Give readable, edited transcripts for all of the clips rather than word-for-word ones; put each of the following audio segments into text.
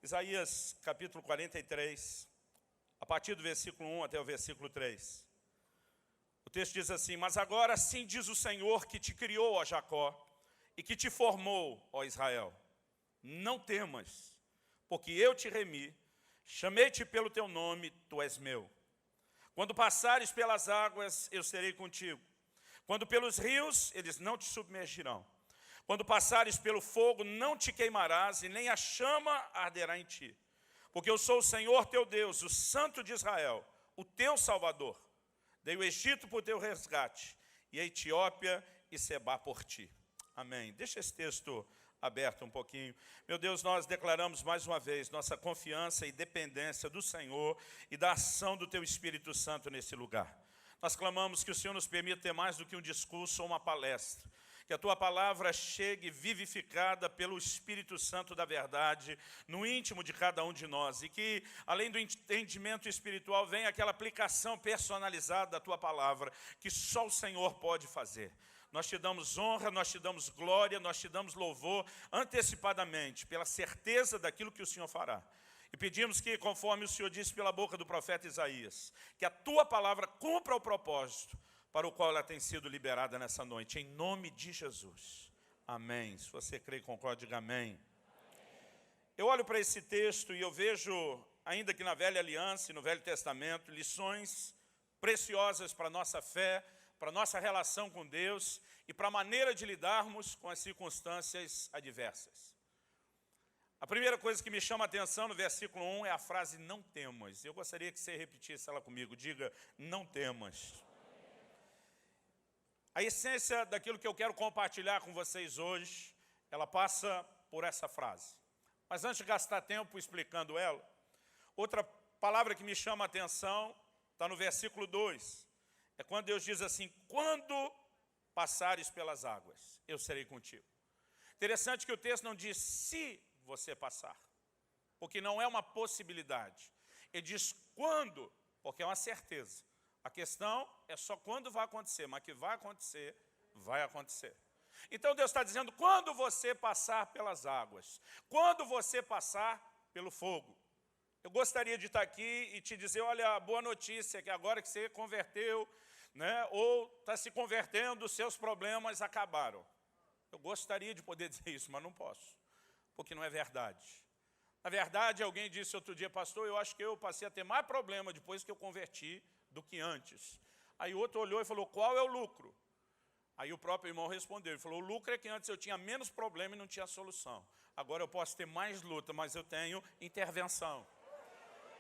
Isaías capítulo 43, a partir do versículo 1 até o versículo 3. O texto diz assim: Mas agora sim diz o Senhor que te criou, ó Jacó, e que te formou, ó Israel. Não temas, porque eu te remi, chamei-te pelo teu nome, tu és meu. Quando passares pelas águas, eu serei contigo. Quando pelos rios, eles não te submergirão. Quando passares pelo fogo, não te queimarás, e nem a chama arderá em ti. Porque eu sou o Senhor teu Deus, o Santo de Israel, o teu Salvador. Dei o Egito por teu resgate, e a Etiópia e Sebá por ti. Amém. Deixa esse texto aberto um pouquinho. Meu Deus, nós declaramos mais uma vez nossa confiança e dependência do Senhor e da ação do teu Espírito Santo nesse lugar. Nós clamamos que o Senhor nos permita ter mais do que um discurso ou uma palestra. Que a tua palavra chegue vivificada pelo Espírito Santo da verdade no íntimo de cada um de nós. E que, além do entendimento espiritual, venha aquela aplicação personalizada da tua palavra, que só o Senhor pode fazer. Nós te damos honra, nós te damos glória, nós te damos louvor antecipadamente, pela certeza daquilo que o Senhor fará. E pedimos que, conforme o Senhor disse pela boca do profeta Isaías, que a tua palavra cumpra o propósito para o qual ela tem sido liberada nessa noite, em nome de Jesus. Amém. Se você crê e concorda, diga amém. Eu olho para esse texto e eu vejo, ainda que na Velha Aliança e no Velho Testamento, lições preciosas para a nossa fé, para a nossa relação com Deus e para a maneira de lidarmos com as circunstâncias adversas. A primeira coisa que me chama a atenção no versículo 1 é a frase não temas. Eu gostaria que você repetisse ela comigo. Diga, não temas. A essência daquilo que eu quero compartilhar com vocês hoje, ela passa por essa frase. Mas antes de gastar tempo explicando ela, outra palavra que me chama a atenção está no versículo 2. É quando Deus diz assim: quando passares pelas águas, eu serei contigo. Interessante que o texto não diz se você passar, porque não é uma possibilidade. Ele diz quando, porque é uma certeza. A questão é só quando vai acontecer, mas que vai acontecer, vai acontecer. Então Deus está dizendo, quando você passar pelas águas, quando você passar pelo fogo. Eu gostaria de estar aqui e te dizer, olha, a boa notícia, que agora que você converteu, né, ou está se convertendo, os seus problemas acabaram. Eu gostaria de poder dizer isso, mas não posso, porque não é verdade. Na verdade, alguém disse outro dia, pastor, eu acho que eu passei a ter mais problema depois que eu converti do que antes. Aí o outro olhou e falou, qual é o lucro? Aí o próprio irmão respondeu, ele falou, o lucro é que antes eu tinha menos problema e não tinha solução. Agora eu posso ter mais luta, mas eu tenho intervenção.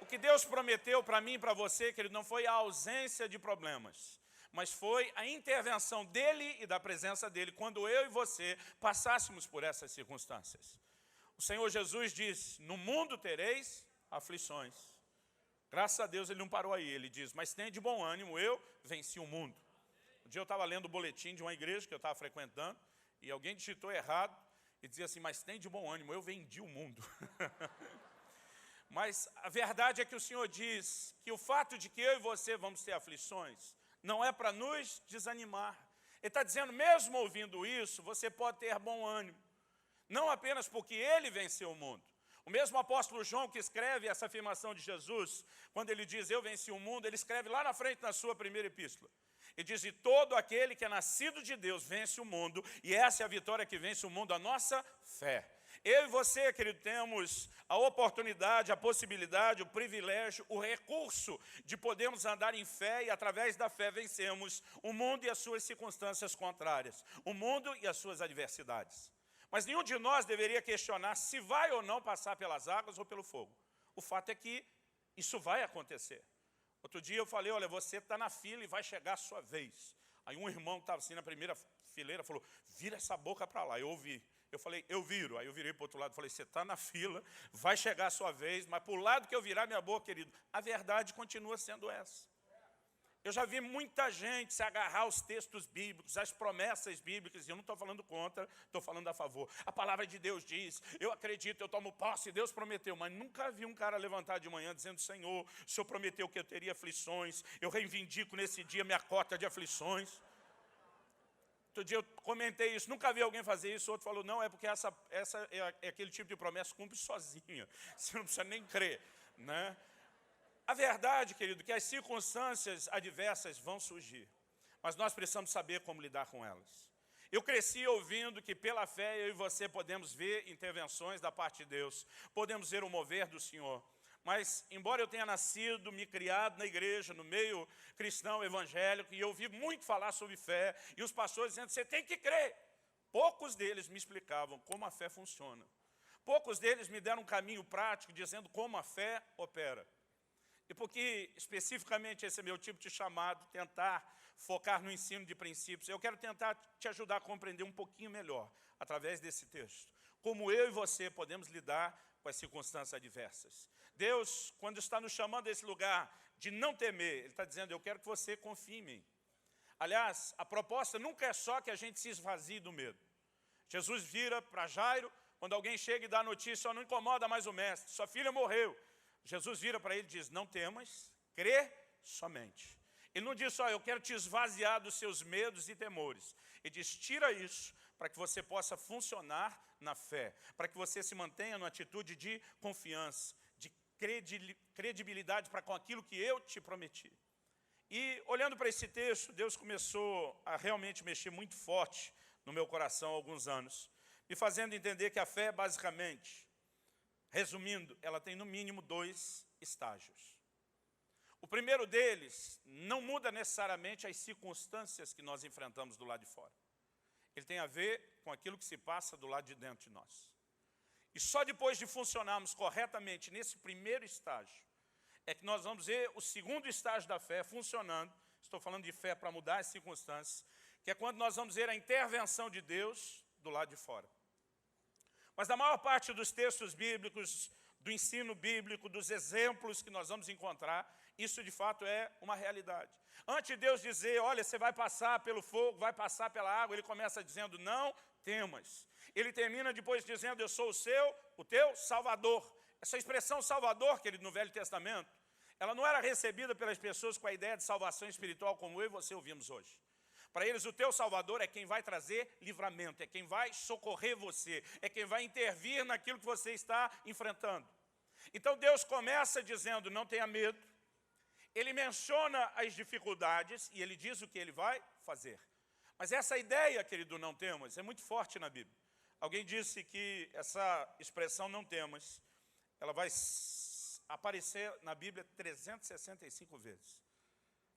O que Deus prometeu para mim e para você, querido, não foi a ausência de problemas, mas foi a intervenção dele e da presença dele, quando eu e você passássemos por essas circunstâncias. O Senhor Jesus diz, no mundo tereis aflições. Graças a Deus ele não parou aí, ele diz, mas tenha de bom ânimo, eu venci o mundo. Um dia eu estava lendo o boletim de uma igreja que eu estava frequentando, e alguém digitou errado, e dizia assim, mas tenha de bom ânimo, eu vendi o mundo. Mas a verdade é que o Senhor diz que o fato de que eu e você vamos ter aflições, não é para nos desanimar. Ele está dizendo, mesmo ouvindo isso, você pode ter bom ânimo. Não apenas porque ele venceu o mundo. O mesmo apóstolo João que escreve essa afirmação de Jesus, quando ele diz, eu venci o mundo, ele escreve lá na frente na sua primeira epístola. Ele diz, e todo aquele que é nascido de Deus vence o mundo, e essa é a vitória que vence o mundo, a nossa fé. Eu e você, querido, temos a oportunidade, a possibilidade, o privilégio, o recurso de podermos andar em fé e através da fé vencemos o mundo e as suas circunstâncias contrárias, o mundo e as suas adversidades. Mas nenhum de nós deveria questionar se vai ou não passar pelas águas ou pelo fogo. O fato é que isso vai acontecer. Outro dia eu falei, olha, você está na fila e vai chegar a sua vez. Aí um irmão que estava assim na primeira fileira falou, vira essa boca para lá. Eu ouvi. Eu falei, eu viro. Aí eu virei para o outro lado e falei, você está na fila, vai chegar a sua vez, mas para o lado que eu virar minha boca, querido, a verdade continua sendo essa. Eu já vi muita gente se agarrar aos textos bíblicos, às promessas bíblicas, e eu não estou falando contra, estou falando a favor. A palavra de Deus diz, eu acredito, eu tomo posse, Deus prometeu, mas nunca vi um cara levantar de manhã dizendo, Senhor, o Senhor prometeu que eu teria aflições, eu reivindico nesse dia minha cota de aflições. Outro dia eu comentei isso, nunca vi alguém fazer isso. Outro falou, não, é porque essa é aquele tipo de promessa que cumpre sozinha. Você não precisa nem crer, né? A verdade, querido, é que as circunstâncias adversas vão surgir, mas nós precisamos saber como lidar com elas. Eu cresci ouvindo que pela fé eu e você podemos ver intervenções da parte de Deus, podemos ver o mover do Senhor. Mas, embora eu tenha nascido, me criado na igreja, no meio cristão evangélico, e eu ouvi muito falar sobre fé, e os pastores dizendo, você tem que crer. Poucos deles me explicavam como a fé funciona. Poucos deles me deram um caminho prático, dizendo como a fé opera. E porque, especificamente, esse é meu tipo de chamado, tentar focar no ensino de princípios, eu quero tentar te ajudar a compreender um pouquinho melhor, através desse texto, como eu e você podemos lidar com as circunstâncias adversas. Deus, quando está nos chamando a esse lugar de não temer, Ele está dizendo, eu quero que você confie em mim. Aliás, a proposta nunca é só que a gente se esvazie do medo. Jesus vira para Jairo, quando alguém chega e dá a notícia, ó, não incomoda mais o mestre, sua filha morreu. Jesus vira para ele e diz, não temas, crê somente. Ele não diz só, eu quero te esvaziar dos seus medos e temores. Ele diz, tira isso para que você possa funcionar na fé, para que você se mantenha numa atitude de confiança, de credibilidade para com aquilo que eu te prometi. E olhando para esse texto, Deus começou a realmente mexer muito forte no meu coração há alguns anos, me fazendo entender que a fé, basicamente, resumindo, ela tem no mínimo 2 estágios. O primeiro deles não muda necessariamente as circunstâncias que nós enfrentamos do lado de fora. Ele tem a ver com aquilo que se passa do lado de dentro de nós. E só depois de funcionarmos corretamente nesse primeiro estágio, é que nós vamos ver o segundo estágio da fé funcionando. Estou falando de fé para mudar as circunstâncias, que é quando nós vamos ver a intervenção de Deus do lado de fora. Mas na maior parte dos textos bíblicos, do ensino bíblico, dos exemplos que nós vamos encontrar, isso de fato é uma realidade. Antes de Deus dizer, olha, você vai passar pelo fogo, vai passar pela água, Ele começa dizendo, não temas. Ele termina depois dizendo, eu sou o teu Salvador. Essa expressão Salvador, querido, no Velho Testamento, ela não era recebida pelas pessoas com a ideia de salvação espiritual como eu e você ouvimos hoje. Para eles, o teu Salvador é quem vai trazer livramento, é quem vai socorrer você, é quem vai intervir naquilo que você está enfrentando. Então Deus começa dizendo, não tenha medo. Ele menciona as dificuldades e Ele diz o que Ele vai fazer. Mas essa ideia, querido, não temas, é muito forte na Bíblia. Alguém disse que essa expressão não temas, ela vai aparecer na Bíblia 365 vezes.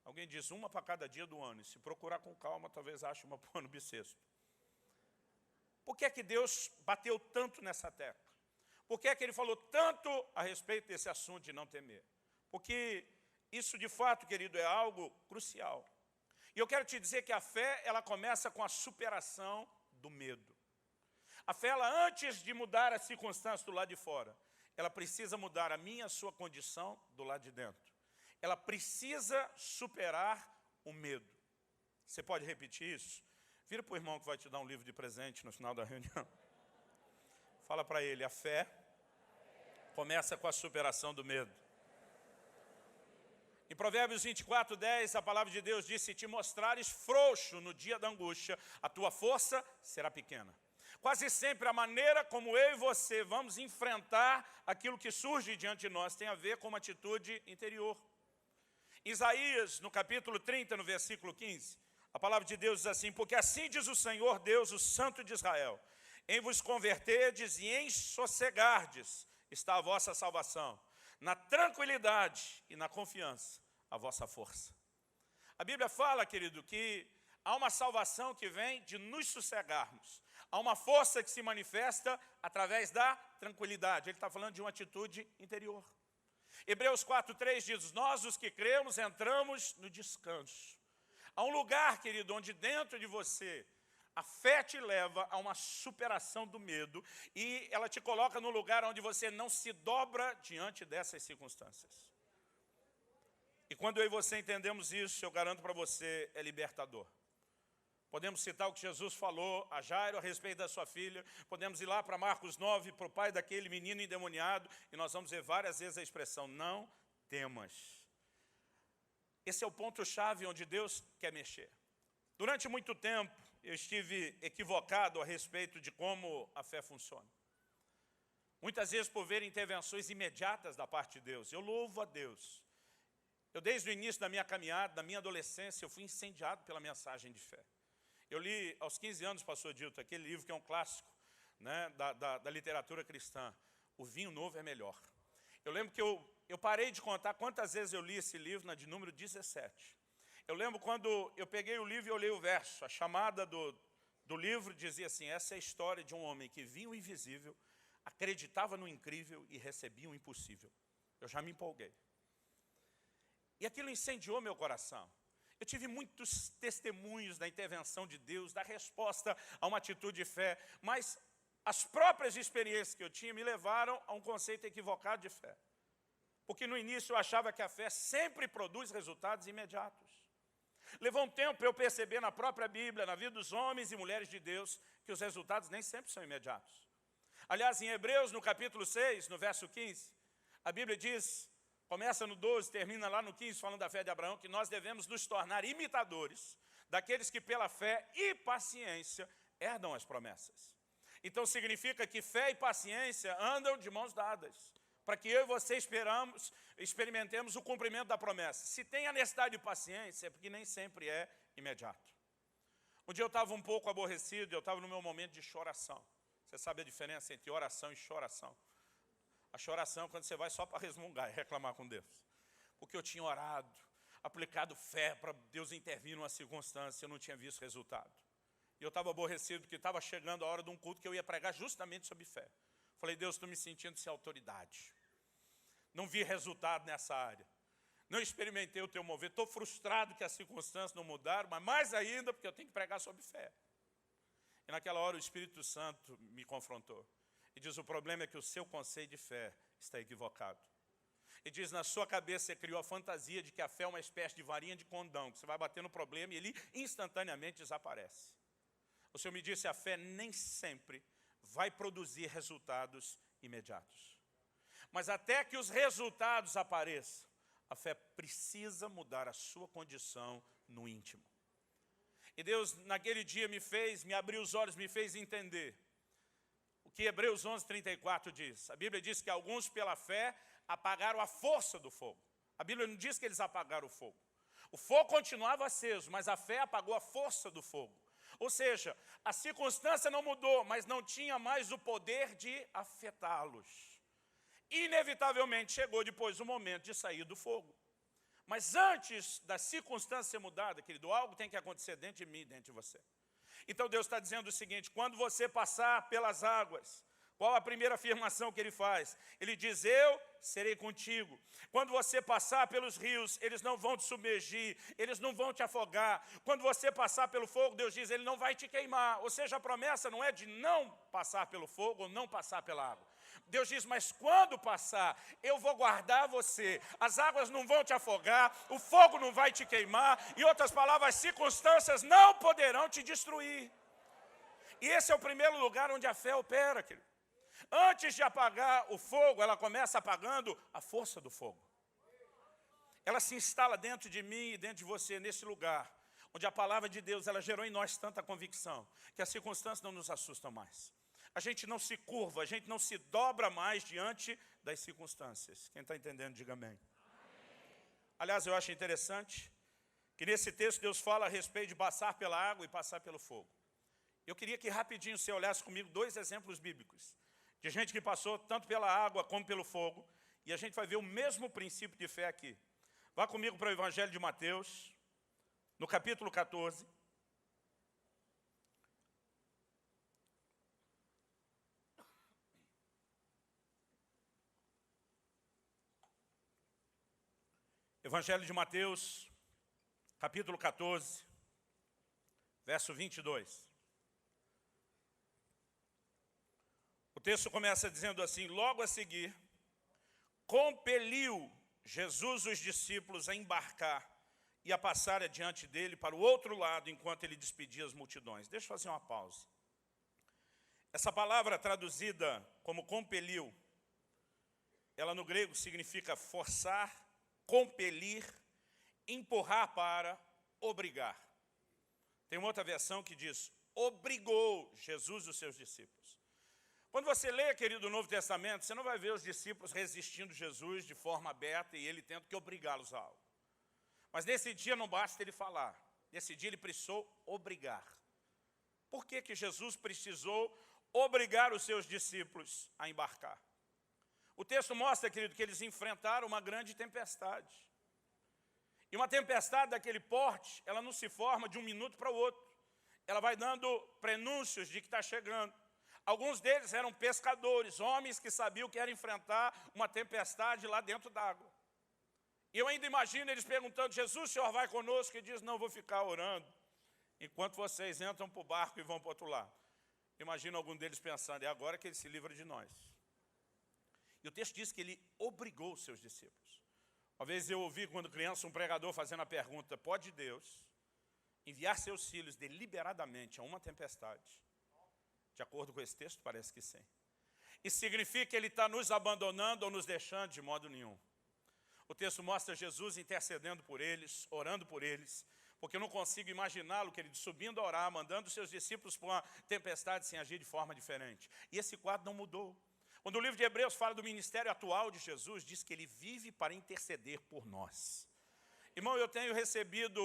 Alguém diz, uma para cada dia do ano. E se procurar com calma, talvez ache uma para o ano bissexto. Por que é que Deus bateu tanto nessa tecla? Por que é que Ele falou tanto a respeito desse assunto de não temer? Porque isso, de fato, querido, é algo crucial. E eu quero te dizer que a fé, ela começa com a superação do medo. A fé, ela, antes de mudar as circunstâncias do lado de fora, ela precisa mudar a minha e a sua condição do lado de dentro. Ela precisa superar o medo. Você pode repetir isso? Vira para o irmão que vai te dar um livro de presente no final da reunião. Fala para ele, a fé começa com a superação do medo. Em Provérbios 24:10, a palavra de Deus diz, se te mostrares frouxo no dia da angústia, a tua força será pequena. Quase sempre a maneira como eu e você vamos enfrentar aquilo que surge diante de nós tem a ver com uma atitude interior. Isaías, no capítulo 30, no versículo 15, a palavra de Deus diz assim, porque assim diz o Senhor Deus, o Santo de Israel, em vos converterdes e em sossegardes está a vossa salvação, na tranquilidade e na confiança, a vossa força. A Bíblia fala, querido, que há uma salvação que vem de nos sossegarmos. Há uma força que se manifesta através da tranquilidade. Ele está falando de uma atitude interior. Hebreus 4:3 diz, nós os que cremos entramos no descanso. Há um lugar, querido, onde dentro de você a fé te leva a uma superação do medo e ela te coloca num lugar onde você não se dobra diante dessas circunstâncias. E quando eu e você entendemos isso, eu garanto para você, é libertador. Podemos citar o que Jesus falou a Jairo a respeito da sua filha. Podemos ir lá para Marcos 9, para o pai daquele menino endemoniado. E nós vamos ver várias vezes a expressão, não temas. Esse é o ponto-chave onde Deus quer mexer. Durante muito tempo, eu estive equivocado a respeito de como a fé funciona. Muitas vezes por ver intervenções imediatas da parte de Deus. Eu louvo a Deus. Eu, desde o início da minha caminhada, da minha adolescência, eu fui incendiado pela mensagem de fé. Eu li aos 15 anos, pastor Dilton, aquele livro que é um clássico, né, da literatura cristã. O vinho novo é melhor. Eu lembro que eu parei de contar quantas vezes eu li esse livro, na de número 17. Eu lembro quando eu peguei o livro e olhei o verso. A chamada do livro dizia assim: essa é a história de um homem que via o invisível, acreditava no incrível e recebia o impossível. Eu já me empolguei. E aquilo incendiou meu coração. Eu tive muitos testemunhos da intervenção de Deus, da resposta a uma atitude de fé, mas as próprias experiências que eu tinha me levaram a um conceito equivocado de fé. Porque no início eu achava que a fé sempre produz resultados imediatos. Levou um tempo para eu perceber na própria Bíblia, na vida dos homens e mulheres de Deus, que os resultados nem sempre são imediatos. Aliás, em Hebreus, no capítulo 6, no verso 15, a Bíblia diz, começa no 12, termina lá no 15, falando da fé de Abraão, que nós devemos nos tornar imitadores daqueles que pela fé e paciência herdam as promessas. Então significa que fé e paciência andam de mãos dadas, para que eu e você experimentemos o cumprimento da promessa. Se tem a necessidade de paciência, é porque nem sempre é imediato. Um dia eu estava um pouco aborrecido, eu estava no meu momento de choração. Você sabe a diferença entre oração e choração? A choração é quando você vai só para resmungar e reclamar com Deus. Porque eu tinha orado, aplicado fé para Deus intervir numa circunstância, eu não tinha visto resultado. E eu estava aborrecido porque estava chegando a hora de um culto que eu ia pregar justamente sobre fé. Falei: Deus, estou me sentindo sem autoridade. Não vi resultado nessa área. Não experimentei o teu mover. Estou frustrado que as circunstâncias não mudaram, mas mais ainda porque eu tenho que pregar sobre fé. E naquela hora o Espírito Santo me confrontou. E diz: o problema é que o seu conceito de fé está equivocado. E diz: na sua cabeça você criou a fantasia de que a fé é uma espécie de varinha de condão, que você vai bater no problema e ele instantaneamente desaparece. O Senhor me disse: a fé nem sempre vai produzir resultados imediatos. Mas até que os resultados apareçam, a fé precisa mudar a sua condição no íntimo. E Deus naquele dia me abriu os olhos, me fez entender o que Hebreus 11:34 diz. A Bíblia diz que alguns pela fé apagaram a força do fogo. A Bíblia não diz que eles apagaram o fogo. O fogo continuava aceso, mas a fé apagou a força do fogo. Ou seja, a circunstância não mudou, mas não tinha mais o poder de afetá-los. Inevitavelmente chegou depois o momento de sair do fogo. Mas antes da circunstância ser mudada, querido, algo tem que acontecer dentro de mim e dentro de você. Então Deus está dizendo o seguinte: quando você passar pelas águas, qual a primeira afirmação que Ele faz? Ele diz: eu serei contigo. Quando você passar pelos rios, eles não vão te submergir, eles não vão te afogar. Quando você passar pelo fogo, Deus diz: Ele não vai te queimar. Ou seja, a promessa não é de não passar pelo fogo ou não passar pela água. Deus diz: mas quando passar, eu vou guardar você. As águas não vão te afogar, o fogo não vai te queimar. Em outras palavras, as circunstâncias não poderão te destruir. E esse é o primeiro lugar onde a fé opera, querido. Antes de apagar o fogo, ela começa apagando a força do fogo. Ela se instala dentro de mim e dentro de você, nesse lugar, onde a palavra de Deus, ela gerou em nós tanta convicção, que as circunstâncias não nos assustam mais. A gente não se curva, a gente não se dobra mais diante das circunstâncias. Quem está entendendo, diga amém. Aliás, eu acho interessante que nesse texto Deus fala a respeito de passar pela água e passar pelo fogo. Eu queria que rapidinho você olhasse comigo 2 exemplos bíblicos, de gente que passou tanto pela água como pelo fogo, e a gente vai ver o mesmo princípio de fé aqui. Vá comigo para o Evangelho de Mateus, no capítulo 14. Evangelho de Mateus, capítulo 14, verso 22. O texto começa dizendo assim: logo a seguir, compeliu Jesus os discípulos a embarcar e a passar adiante dele para o outro lado, enquanto ele despedia as multidões. Deixa eu fazer uma pausa. Essa palavra traduzida como compeliu, ela no grego significa forçar, compelir, empurrar para, obrigar. Tem uma outra versão que diz obrigou Jesus os seus discípulos. Quando você lê, querido, o Novo Testamento, você não vai ver os discípulos resistindo a Jesus de forma aberta e ele tendo que obrigá-los a algo. Mas nesse dia não basta ele falar. Nesse dia ele precisou obrigar. Por que que Jesus precisou obrigar os seus discípulos a embarcar? O texto mostra, querido, que eles enfrentaram uma grande tempestade. E uma tempestade daquele porte, ela não se forma de um minuto para o outro. Ela vai dando prenúncios de que está chegando. Alguns deles eram pescadores, homens que sabiam que era enfrentar uma tempestade lá dentro d'água. E eu ainda imagino eles perguntando, Jesus, o senhor vai conosco? E diz, não, vou ficar orando, enquanto vocês entram para o barco e vão para o outro lado. Imagino algum deles pensando, é agora que ele se livra de nós. E o texto diz que ele obrigou os seus discípulos. Uma vez eu ouvi, quando criança, um pregador fazendo a pergunta, pode Deus enviar seus filhos deliberadamente a uma tempestade? De acordo com esse texto, parece que sim. Isso significa que ele está nos abandonando ou nos deixando de modo nenhum. O texto mostra Jesus intercedendo por eles, orando por eles, porque eu não consigo imaginá-lo, querido, subindo a orar, mandando os seus discípulos para uma tempestade sem agir de forma diferente. E esse quadro não mudou. Quando o livro de Hebreus fala do ministério atual de Jesus, diz que ele vive para interceder por nós. Irmão, eu tenho recebido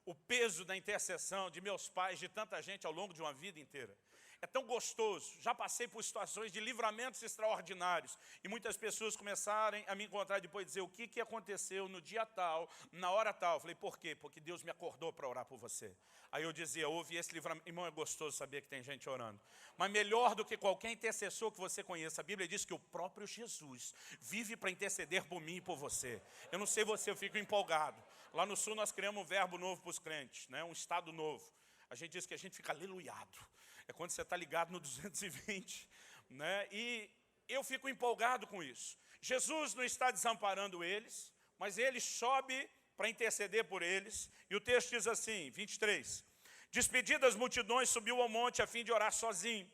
o peso da intercessão de meus pais, de tanta gente ao longo de uma vida inteira. É tão gostoso, já passei por situações de livramentos extraordinários e muitas pessoas começarem a me encontrar depois e dizer o que aconteceu no dia tal, na hora tal. Eu falei, por quê? Porque Deus me acordou para orar por você. Aí eu dizia, ouve esse livramento. Irmão, é gostoso saber que tem gente orando. Mas melhor do que qualquer intercessor que você conheça, a Bíblia diz que o próprio Jesus vive para interceder por mim e por você. Eu não sei você, eu fico empolgado. Lá no Sul nós criamos um verbo novo para os crentes, né? Um estado novo. A gente diz que a gente fica aleluiado. É quando você está ligado no 220, né? E eu fico empolgado com isso. Jesus não está desamparando eles, mas ele sobe para interceder por eles. E o texto diz assim, 23. Despedidas as multidões, subiu ao monte a fim de orar sozinho.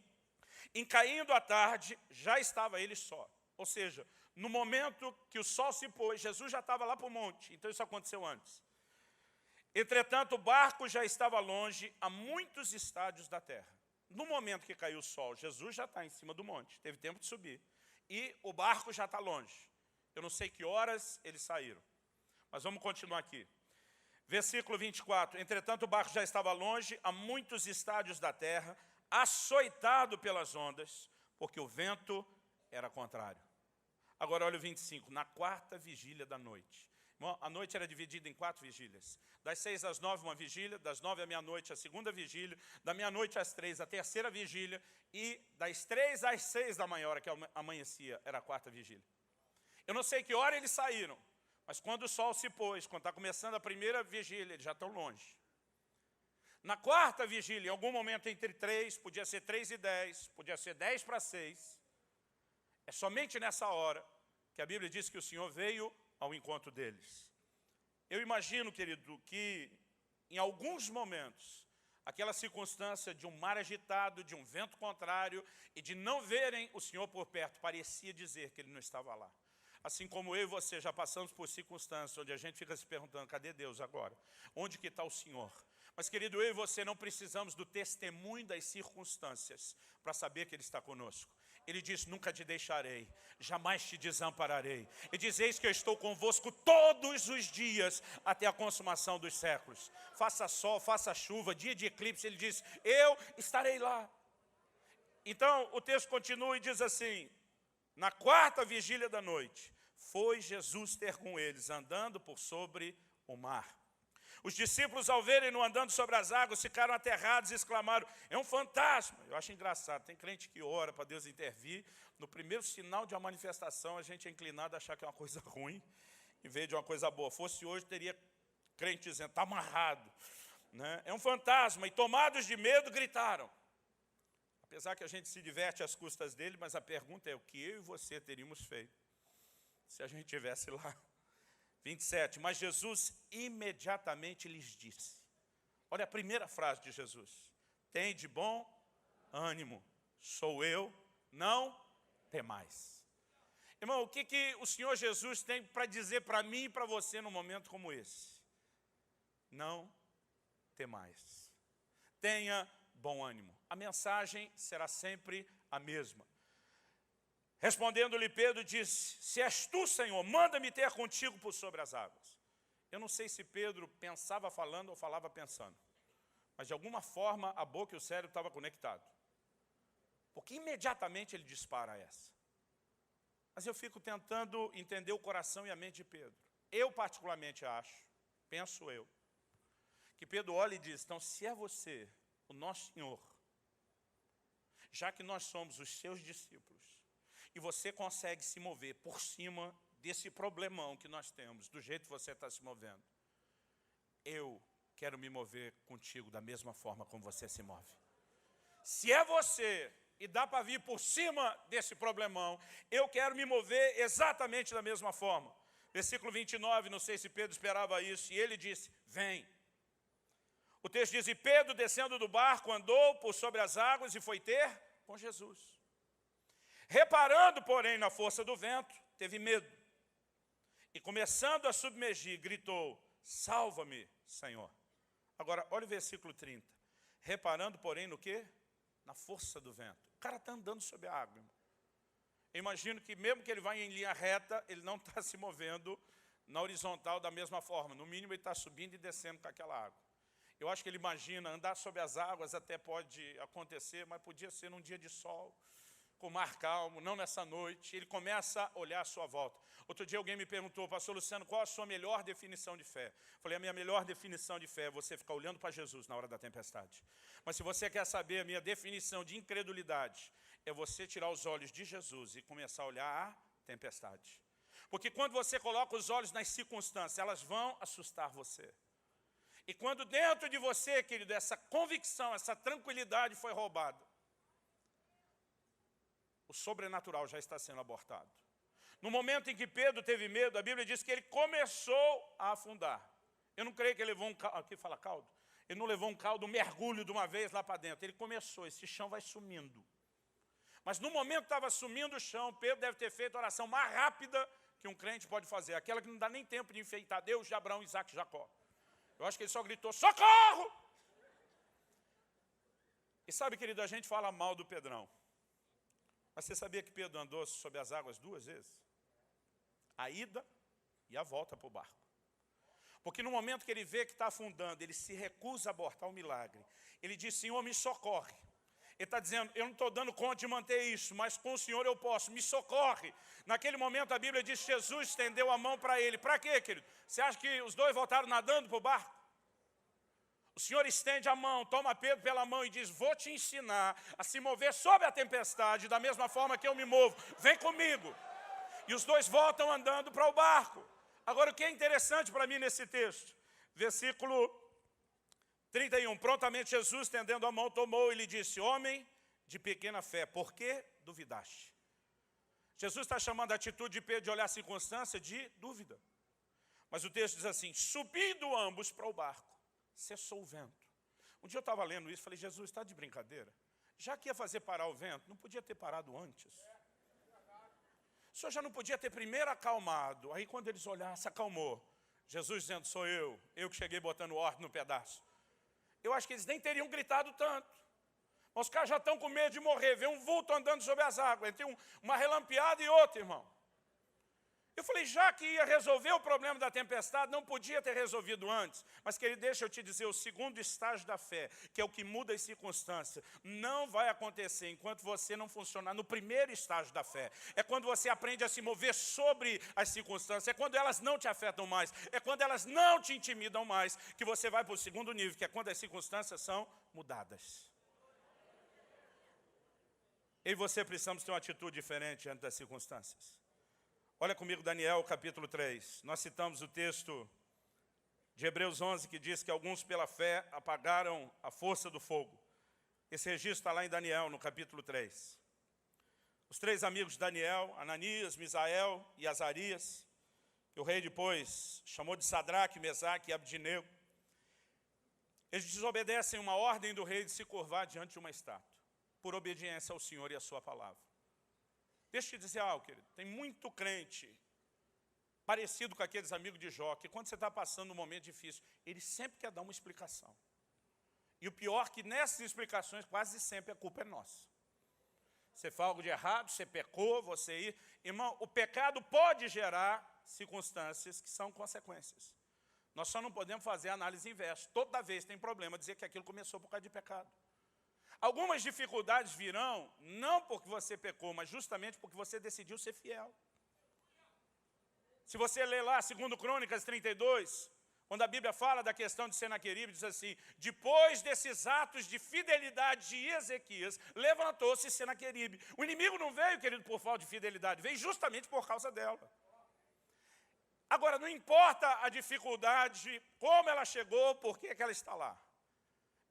Em caindo a tarde, já estava ele só. Ou seja, no momento que o sol se pôs, Jesus já estava lá para o monte. Então isso aconteceu antes. Entretanto, o barco já estava longe, a muitos estádios da terra. No momento que caiu o sol, Jesus já está em cima do monte, teve tempo de subir. E o barco já está longe. Eu não sei que horas eles saíram. Mas vamos continuar aqui. Versículo 24. Entretanto, o barco já estava longe, a muitos estádios da terra, açoitado pelas ondas, porque o vento era contrário. Agora olha o 25. Na quarta vigília da noite. A noite era dividida em 4 vigílias. Das 6 às 9, uma vigília. Das 9 à meia-noite, a segunda vigília. Da meia-noite às 3, a terceira vigília. E das 3 às 6 da manhã, hora que amanhecia, era a quarta vigília. Eu não sei que hora eles saíram, mas quando o sol se pôs, quando está começando a primeira vigília, eles já estão longe. Na quarta vigília, em algum momento entre 3, podia ser 3:10, podia ser 10 para 6. É somente nessa hora que a Bíblia diz que o Senhor veio ao encontro deles. Eu imagino, querido, que em alguns momentos, aquela circunstância de um mar agitado, de um vento contrário e de não verem o Senhor por perto, parecia dizer que ele não estava lá. Assim como eu e você já passamos por circunstâncias onde a gente fica se perguntando, cadê Deus agora? Onde que está o Senhor? Mas, querido, eu e você não precisamos do testemunho das circunstâncias para saber que Ele está conosco. Ele diz, nunca te deixarei, jamais te desampararei. E diz, eis que eu estou convosco todos os dias, até a consumação dos séculos. Faça sol, faça chuva, dia de eclipse, ele diz, eu estarei lá. Então, o texto continua e diz assim, na quarta vigília da noite, foi Jesus ter com eles, andando por sobre o mar. Os discípulos, ao verem-no andando sobre as águas, ficaram aterrados e exclamaram, é um fantasma. Eu acho engraçado, tem crente que ora para Deus intervir. No primeiro sinal de uma manifestação, a gente é inclinado a achar que é uma coisa ruim, em vez de uma coisa boa. Fosse hoje, teria crente dizendo, está amarrado, né? É um fantasma. E tomados de medo, gritaram. Apesar que a gente se diverte às custas dele, mas a pergunta é o que eu e você teríamos feito se a gente estivesse lá. 27, mas Jesus imediatamente lhes disse. Olha a primeira frase de Jesus. Tem de bom ânimo, sou eu, não temais. Irmão, o que o Senhor Jesus tem para dizer para mim e para você num momento como esse? Não temais. Tenha bom ânimo. A mensagem será sempre a mesma. Respondendo-lhe Pedro, disse, se és tu, Senhor, manda-me ter contigo por sobre as águas. Eu não sei se Pedro pensava falando ou falava pensando, mas de alguma forma a boca e o cérebro estavam conectados. Porque imediatamente ele dispara essa. Mas eu fico tentando entender o coração e a mente de Pedro. Eu particularmente acho, penso eu, que Pedro olha e diz, então se é você, o nosso Senhor, já que nós somos os seus discípulos, e você consegue se mover por cima desse problemão que nós temos, do jeito que você está se movendo, eu quero me mover contigo da mesma forma como você se move. Se é você e dá para vir por cima desse problemão, eu quero me mover exatamente da mesma forma. Versículo 29, não sei se Pedro esperava isso, e ele disse, vem. O texto diz, e Pedro, descendo do barco, andou por sobre as águas e foi ter com Jesus. Reparando, porém, na força do vento, teve medo. E começando a submergir, gritou, salva-me, Senhor. Agora, olha o versículo 30. Reparando, porém, no quê? Na força do vento. O cara está andando sobre a água. Eu imagino que mesmo que ele vá em linha reta, ele não está se movendo na horizontal da mesma forma. No mínimo, ele está subindo e descendo com aquela água. Eu acho que ele imagina, andar sobre as águas até pode acontecer, mas podia ser num dia de sol, com o mar calmo, não nessa noite. Ele começa a olhar à sua volta. Outro dia alguém me perguntou, pastor Luciano, qual a sua melhor definição de fé? Falei, a minha melhor definição de fé é você ficar olhando para Jesus na hora da tempestade. Mas se você quer saber a minha definição de incredulidade, é você tirar os olhos de Jesus e começar a olhar a tempestade. Porque quando você coloca os olhos nas circunstâncias, elas vão assustar você. E quando dentro de você, querido, essa convicção, essa tranquilidade foi roubada, o sobrenatural já está sendo abortado. No momento em que Pedro teve medo, a Bíblia diz que ele começou a afundar. Eu não creio que ele levou um caldo, aqui fala caldo, ele não levou um caldo, um mergulho de uma vez lá para dentro. Ele começou, esse chão vai sumindo. Mas no momento que estava sumindo o chão, Pedro deve ter feito a oração mais rápida que um crente pode fazer. Aquela que não dá nem tempo de enfeitar Deus de Abraão, Isaac e Jacó. Eu acho que ele só gritou, socorro! E sabe, querido, a gente fala mal do Pedrão. Mas você sabia que Pedro andou sobre as águas 2 vezes? A ida e a volta para o barco. Porque no momento que ele vê que está afundando, ele se recusa a abortar o milagre. Ele diz, Senhor, me socorre. Ele está dizendo, eu não estou dando conta de manter isso, mas com o Senhor eu posso, me socorre. Naquele momento a Bíblia diz que Jesus estendeu a mão para ele. Para quê, querido? Você acha que os dois voltaram nadando para o barco? O Senhor estende a mão, toma Pedro pela mão e diz, vou te ensinar a se mover sobre a tempestade, da mesma forma que eu me movo. Vem comigo. E os dois voltam andando para o barco. Agora, o que é interessante para mim nesse texto? Versículo 31. Prontamente Jesus, estendendo a mão, tomou e lhe disse, homem de pequena fé, por que duvidaste? Jesus está chamando a atitude de Pedro de olhar a circunstância de dúvida. Mas o texto diz assim, subindo ambos para o barco, cessou o vento. Um dia eu estava lendo isso e falei, Jesus, está de brincadeira? Já que ia fazer parar o vento, não podia ter parado antes? O Senhor já não podia ter primeiro acalmado? Aí quando eles olharam, se acalmou. Jesus dizendo, sou eu que cheguei botando ordem no pedaço. Eu acho que eles nem teriam gritado tanto. Mas os caras já estão com medo de morrer. Vê um vulto andando sobre as águas. Tem uma relampeada e outra, irmão. Eu falei, já que ia resolver o problema da tempestade, não podia ter resolvido antes. Mas, querido, deixa eu te dizer, o segundo estágio da fé, que é o que muda as circunstâncias, não vai acontecer enquanto você não funcionar no primeiro estágio da fé. É quando você aprende a se mover sobre as circunstâncias, é quando elas não te afetam mais, é quando elas não te intimidam mais, que você vai para o segundo nível, que é quando as circunstâncias são mudadas. Eu e você precisamos ter uma atitude diferente diante das circunstâncias. Olha comigo Daniel, capítulo 3. Nós citamos o texto de Hebreus 11, que diz que alguns pela fé apagaram a força do fogo. Esse registro está lá em Daniel, no capítulo 3. Os 3 amigos de Daniel, Ananias, Misael e Azarias, que o rei depois chamou de Sadraque, Mesaque e Abdinego, eles desobedecem uma ordem do rei de se curvar diante de uma estátua, por obediência ao Senhor e à sua palavra. Deixa eu te dizer algo, querido. Tem muito crente parecido com aqueles amigos de Jó, que quando você está passando um momento difícil, ele sempre quer dar uma explicação. E o pior é que nessas explicações quase sempre a culpa é nossa. Você faz algo de errado, você pecou, você ir. Irmão, o pecado pode gerar circunstâncias que são consequências. Nós só não podemos fazer a análise inversa. Toda vez tem problema dizer que aquilo começou por causa de pecado. Algumas dificuldades virão, não porque você pecou, mas justamente porque você decidiu ser fiel. Se você ler lá, 2 Crônicas 32, quando a Bíblia fala da questão de Senaqueribe, diz assim, depois desses atos de fidelidade de Ezequias, levantou-se Senaqueribe. O inimigo não veio, querido, por falta de fidelidade, veio justamente por causa dela. Agora, não importa a dificuldade, como ela chegou, por que ela está lá.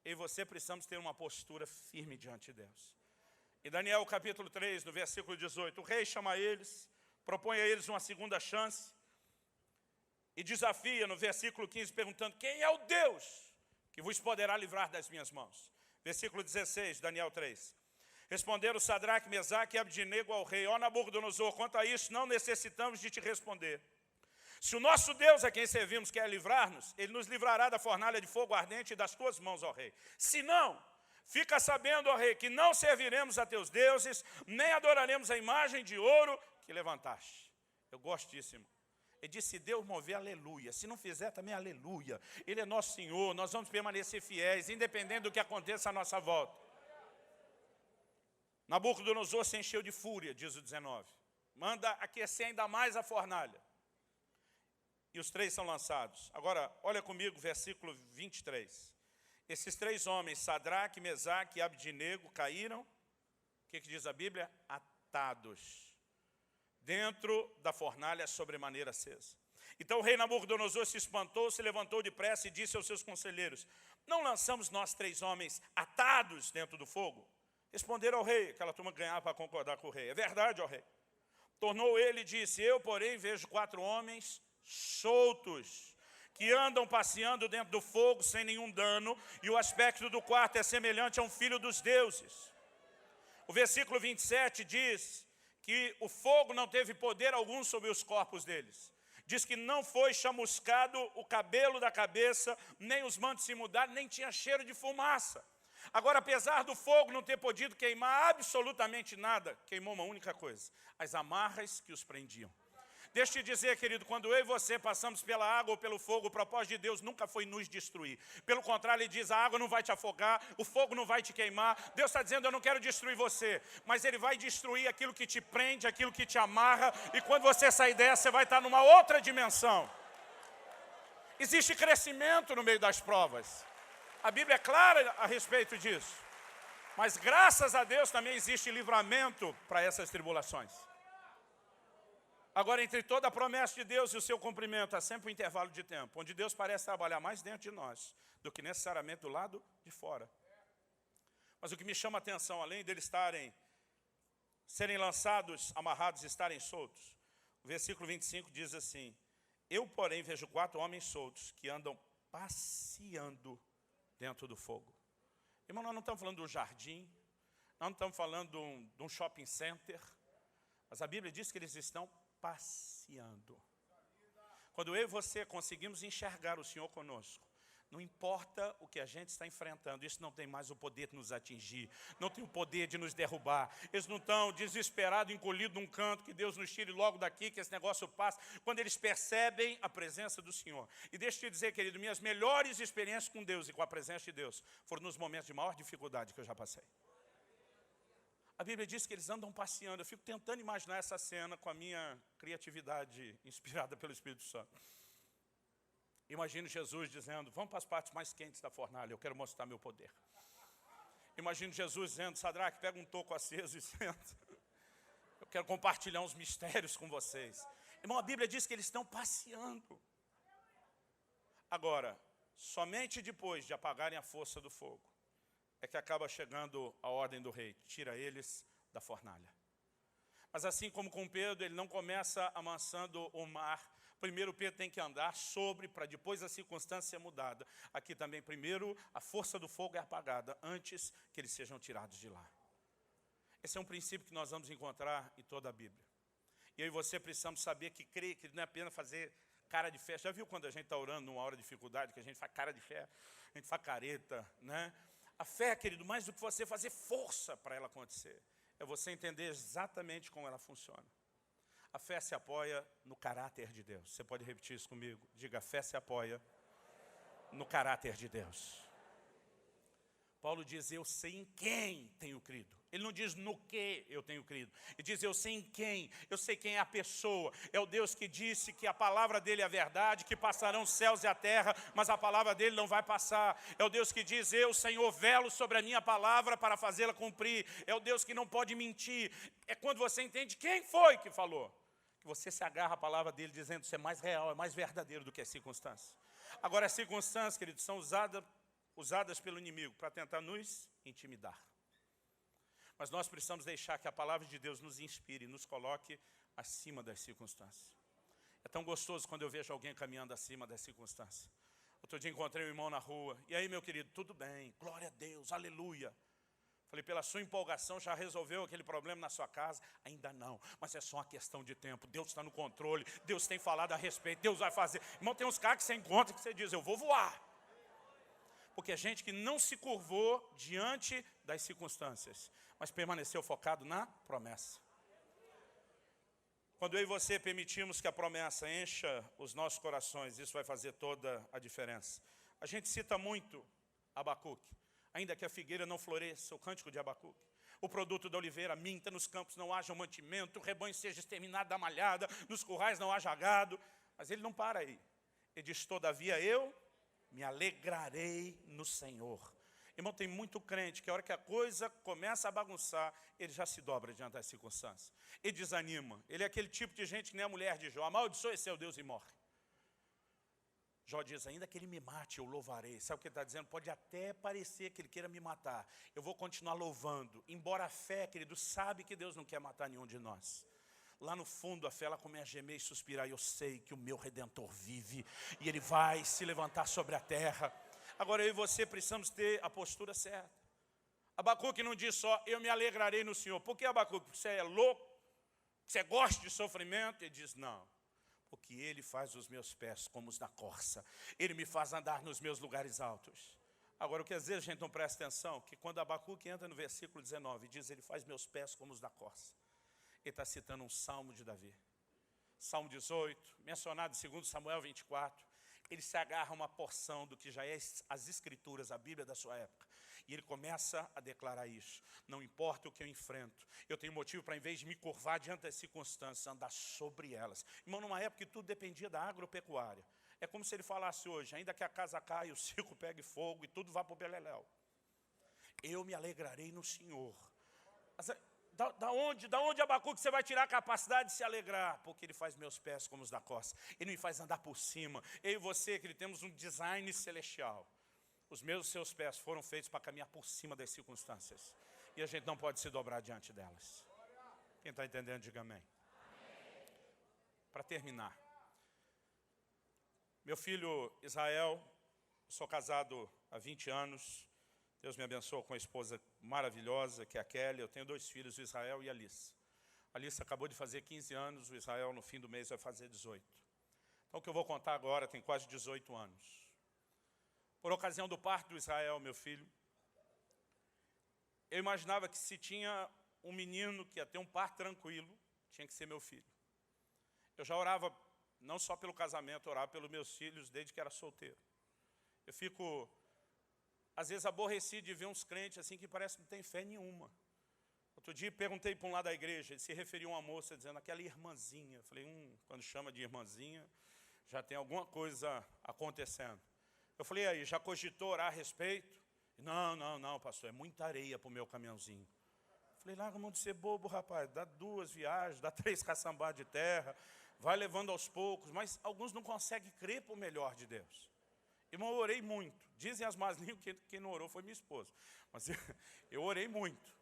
Eu e você precisamos ter uma postura firme diante de Deus. Em Daniel capítulo 3, no versículo 18, o rei chama eles, propõe a eles uma segunda chance, e desafia no versículo 15, perguntando, quem é o Deus que vos poderá livrar das minhas mãos? Versículo 16, Daniel 3. Responderam Sadraque, Mesaque e Abdinego ao rei, ó Nabucodonosor, quanto a isso não necessitamos de te responder. Se o nosso Deus a quem servimos quer livrar-nos, ele nos livrará da fornalha de fogo ardente e das tuas mãos, ó rei. Se não, fica sabendo, ó rei, que não serviremos a teus deuses, nem adoraremos a imagem de ouro que levantaste. Eu gosto disso, irmão. Ele disse, se Deus mover, aleluia. Se não fizer, também aleluia. Ele é nosso Senhor, nós vamos permanecer fiéis, independente do que aconteça à nossa volta. Nabucodonosor se encheu de fúria, diz o 19. Manda aquecer ainda mais a fornalha. E os três são lançados. Agora, olha comigo, versículo 23. Esses três homens, Sadraque, Mesaque e Abdinego, caíram, o que diz a Bíblia? Atados. Dentro da fornalha sobremaneira acesa. Então o rei Nabucodonosor se espantou, se levantou depressa e disse aos seus conselheiros, não lançamos nós três homens atados dentro do fogo? Responderam ao rei, aquela turma ganhava para concordar com o rei, é verdade, ó rei. Tornou ele e disse, eu, porém, vejo 4 homens soltos, que andam passeando dentro do fogo sem nenhum dano, e o aspecto do quarto é semelhante a um filho dos deuses. O versículo 27 diz que o fogo não teve poder algum sobre os corpos deles. Diz que não foi chamuscado o cabelo da cabeça, nem os mantos se mudaram, nem tinha cheiro de fumaça. Agora, apesar do fogo não ter podido queimar absolutamente nada, queimou uma única coisa, as amarras que os prendiam. Deixa eu te dizer, querido, quando eu e você passamos pela água ou pelo fogo, o propósito de Deus nunca foi nos destruir. Pelo contrário, Ele diz, a água não vai te afogar, o fogo não vai te queimar. Deus está dizendo, eu não quero destruir você, mas Ele vai destruir aquilo que te prende, aquilo que te amarra, e quando você sair dessa, você vai estar numa outra dimensão. Existe crescimento no meio das provas. A Bíblia é clara a respeito disso. Mas graças a Deus também existe livramento para essas tribulações. Agora, entre toda a promessa de Deus e o seu cumprimento, há sempre um intervalo de tempo, onde Deus parece trabalhar mais dentro de nós do que necessariamente do lado de fora. Mas o que me chama a atenção, além deles serem lançados, amarrados e estarem soltos, o versículo 25 diz assim, eu, porém, vejo 4 homens soltos que andam passeando dentro do fogo. Irmão, nós não estamos falando de um jardim, nós não estamos falando de um shopping center, mas a Bíblia diz que eles estão passeando. Quando eu e você conseguimos enxergar o Senhor conosco, não importa o que a gente está enfrentando, isso não tem mais o poder de nos atingir, não tem o poder de nos derrubar. Eles não estão desesperados, encolhidos num canto, que Deus nos tire logo daqui, que esse negócio passe, quando eles percebem a presença do Senhor. E deixa eu te dizer, querido, minhas melhores experiências com Deus e com a presença de Deus foram nos momentos de maior dificuldade que eu já passei. A Bíblia diz que eles andam passeando. Eu fico tentando imaginar essa cena com a minha criatividade inspirada pelo Espírito Santo. Imagino Jesus dizendo, vamos para as partes mais quentes da fornalha, eu quero mostrar meu poder. Imagino Jesus dizendo, Sadraque, pega um toco aceso e senta. Eu quero compartilhar uns mistérios com vocês. Irmão, a Bíblia diz que eles estão passeando. Agora, somente depois de apagarem a força do fogo, é que acaba chegando a ordem do rei, tira eles da fornalha. Mas assim como com Pedro, ele não começa amansando o mar. Primeiro Pedro tem que andar sobre, para depois a circunstância ser mudada. Aqui também, primeiro, a força do fogo é apagada, antes que eles sejam tirados de lá. Esse é um princípio que nós vamos encontrar em toda a Bíblia. E eu e você precisamos saber que crer, que não é apenas fazer cara de fé. Já viu quando a gente está orando numa hora de dificuldade, que a gente faz cara de fé, a gente faz careta, né? A fé, querido, mais do que você fazer força para ela acontecer, é você entender exatamente como ela funciona. A fé se apoia no caráter de Deus. Você pode repetir isso comigo? Diga, a fé se apoia no caráter de Deus. Paulo diz, eu sei em quem tenho crido. Ele não diz no que eu tenho crido. Ele diz, eu sei em quem. Eu sei quem é a pessoa. É o Deus que disse que a palavra dele é a verdade, que passarão os céus e a terra, mas a palavra dele não vai passar. É o Deus que diz, eu, Senhor, velo sobre a minha palavra para fazê-la cumprir. É o Deus que não pode mentir. É quando você entende quem foi que falou, que você se agarra à palavra dele, dizendo, isso é mais real, é mais verdadeiro do que as circunstâncias. Agora, as circunstâncias, queridos, são usadas pelo inimigo para tentar nos intimidar. Mas nós precisamos deixar que a palavra de Deus nos inspire, nos coloque acima das circunstâncias. É tão gostoso quando eu vejo alguém caminhando acima das circunstâncias. Outro dia encontrei um irmão na rua. E aí, meu querido, tudo bem, glória a Deus, aleluia. Falei, pela sua empolgação, já resolveu aquele problema na sua casa? Ainda não, mas é só uma questão de tempo. Deus está no controle, Deus tem falado a respeito, Deus vai fazer. Irmão, tem uns caras que você encontra que você diz, eu vou voar. Porque é gente que não se curvou diante das circunstâncias, mas permaneceu focado na promessa. Quando eu e você permitimos que a promessa encha os nossos corações, isso vai fazer toda a diferença. A gente cita muito Abacuque. Ainda que a figueira não floresça, o cântico de Abacuque. O produto da oliveira minta, nos campos não haja mantimento, o rebanho seja exterminado da malhada, nos currais não haja gado. Mas ele não para aí. Ele diz, todavia eu me alegrarei no Senhor. Irmão, tem muito crente que a hora que a coisa começa a bagunçar, ele já se dobra diante das circunstâncias. Ele desanima. Ele é aquele tipo de gente que nem a mulher de Jó. Amaldiçoa esse seu Deus e morre. Jó diz, ainda que ele me mate, eu louvarei. Sabe o que ele está dizendo? Pode até parecer que ele queira me matar. Eu vou continuar louvando. Embora a fé, querido, sabe que Deus não quer matar nenhum de nós. Lá no fundo, a fé, ela começa a gemer e suspirar. Eu sei que o meu Redentor vive e ele vai se levantar sobre a terra. Agora, eu e você precisamos ter a postura certa. Abacuque não diz só, eu me alegrarei no Senhor. Por que, Abacuque? Porque você é louco? Você gosta de sofrimento? Ele diz, não. Porque ele faz os meus pés como os da corça. Ele me faz andar nos meus lugares altos. Agora, o que às vezes a gente não presta atenção, que quando Abacuque entra no versículo 19, diz, ele faz meus pés como os da corça. Ele está citando um salmo de Davi. Salmo 18, mencionado em 2 Samuel 24. Ele se agarra a uma porção do que já é as escrituras, a Bíblia da sua época. E ele começa a declarar isso. Não importa o que eu enfrento, eu tenho motivo para, em vez de me curvar diante das circunstâncias, andar sobre elas. Irmão, numa época que tudo dependia da agropecuária. É como se ele falasse hoje, ainda que a casa caia, o circo pegue fogo e tudo vá para o beleléu. Eu me alegrarei no Senhor. Mas, da onde, Abacuque, você vai tirar a capacidade de se alegrar? Porque ele faz meus pés como os da costa. Ele me faz andar por cima. Eu e você, que temos um design celestial. Os meus e seus pés foram feitos para caminhar por cima das circunstâncias. E a gente não pode se dobrar diante delas. Quem está entendendo, diga amém. Para terminar. Meu filho Israel, sou casado há 20 anos. Deus me abençoou com uma esposa maravilhosa, que é a Kelly. Eu tenho 2 filhos, o Israel e a Alice. A Alice acabou de fazer 15 anos, o Israel no fim do mês vai fazer 18. Então o que eu vou contar agora tem quase 18 anos. Por ocasião do parto do Israel, meu filho, eu imaginava que se tinha um menino que ia ter um parto tranquilo, tinha que ser meu filho. Eu já orava, não só pelo casamento, eu orava pelos meus filhos desde que era solteiro. Eu fico, às vezes, aborrecido de ver uns crentes assim que parece que não tem fé nenhuma. Outro dia perguntei para um lado da igreja, ele se referiu a uma moça dizendo, aquela irmãzinha. Eu falei, quando chama de irmãzinha, já tem alguma coisa acontecendo. Eu falei, aí, já cogitou orar a respeito? Não, pastor, é muita areia para o meu caminhãozinho. Eu falei, larga a mão de ser bobo, rapaz, dá 2 viagens, dá 3 caçambás de terra, vai levando aos poucos, mas alguns não conseguem crer para o melhor de Deus. Irmão, eu orei muito. Dizem as más línguas que quem não orou foi minha esposa. Mas eu orei muito.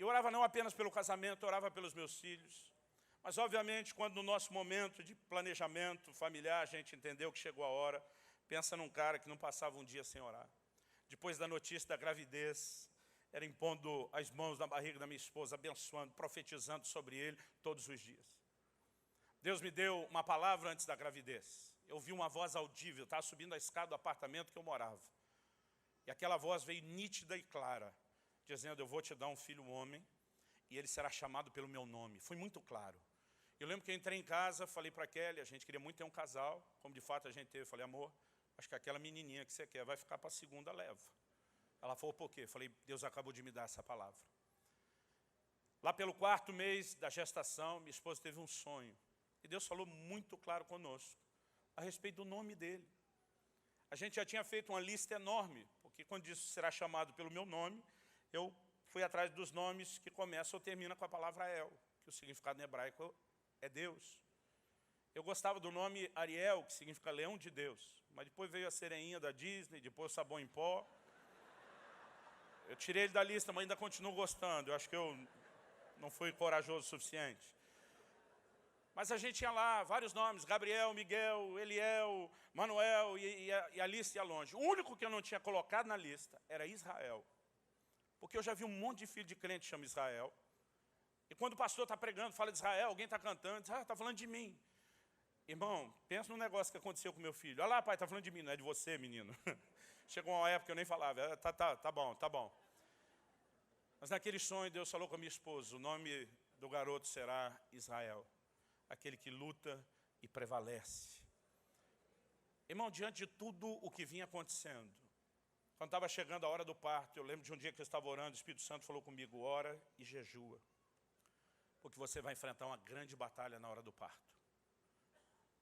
Eu orava não apenas pelo casamento, eu orava pelos meus filhos. Mas, obviamente, quando no nosso momento de planejamento familiar, a gente entendeu que chegou a hora, pensa num cara que não passava um dia sem orar. Depois da notícia da gravidez, era impondo as mãos na barriga da minha esposa, abençoando, profetizando sobre ele todos os dias. Deus me deu uma palavra antes da gravidez. Eu ouvi uma voz audível, estava subindo a escada do apartamento que eu morava. E aquela voz veio nítida e clara, dizendo, eu vou te dar um filho homem, e ele será chamado pelo meu nome. Foi muito claro. Eu lembro que eu entrei em casa, falei para a Kelly, a gente queria muito ter um casal, como de fato a gente teve. Eu falei, amor, acho que aquela menininha que você quer vai ficar para a segunda leva. Ela falou, por quê? Eu falei, Deus acabou de me dar essa palavra. Lá pelo 4º mês da gestação, minha esposa teve um sonho. E Deus falou muito claro conosco, a respeito do nome dele. A gente já tinha feito uma lista enorme, porque quando disse será chamado pelo meu nome, eu fui atrás dos nomes que começam ou terminam com a palavra El, que o significado em hebraico é Deus. Eu gostava do nome Ariel, que significa leão de Deus, mas depois veio a sereinha da Disney, depois o sabão em pó. Eu tirei ele da lista, mas ainda continuo gostando. Eu acho que eu não fui corajoso o suficiente. Mas a gente tinha lá vários nomes, Gabriel, Miguel, Eliel, Manuel, e a lista ia longe. O único que eu não tinha colocado na lista era Israel. Porque eu já vi um monte de filho de crente que chama Israel. E quando o pastor está pregando, fala de Israel, alguém está cantando, diz, está falando de mim. Irmão, pensa num negócio que aconteceu com meu filho. Olha lá, pai, está falando de mim, não é de você, menino. Chegou uma época que eu nem falava, tá bom, tá bom. Mas naquele sonho, Deus falou com a minha esposa, o nome do garoto será Israel. Aquele que luta e prevalece. Irmão, diante de tudo o que vinha acontecendo, quando estava chegando a hora do parto, eu lembro de um dia que eu estava orando, o Espírito Santo falou comigo, ora e jejua, porque você vai enfrentar uma grande batalha na hora do parto.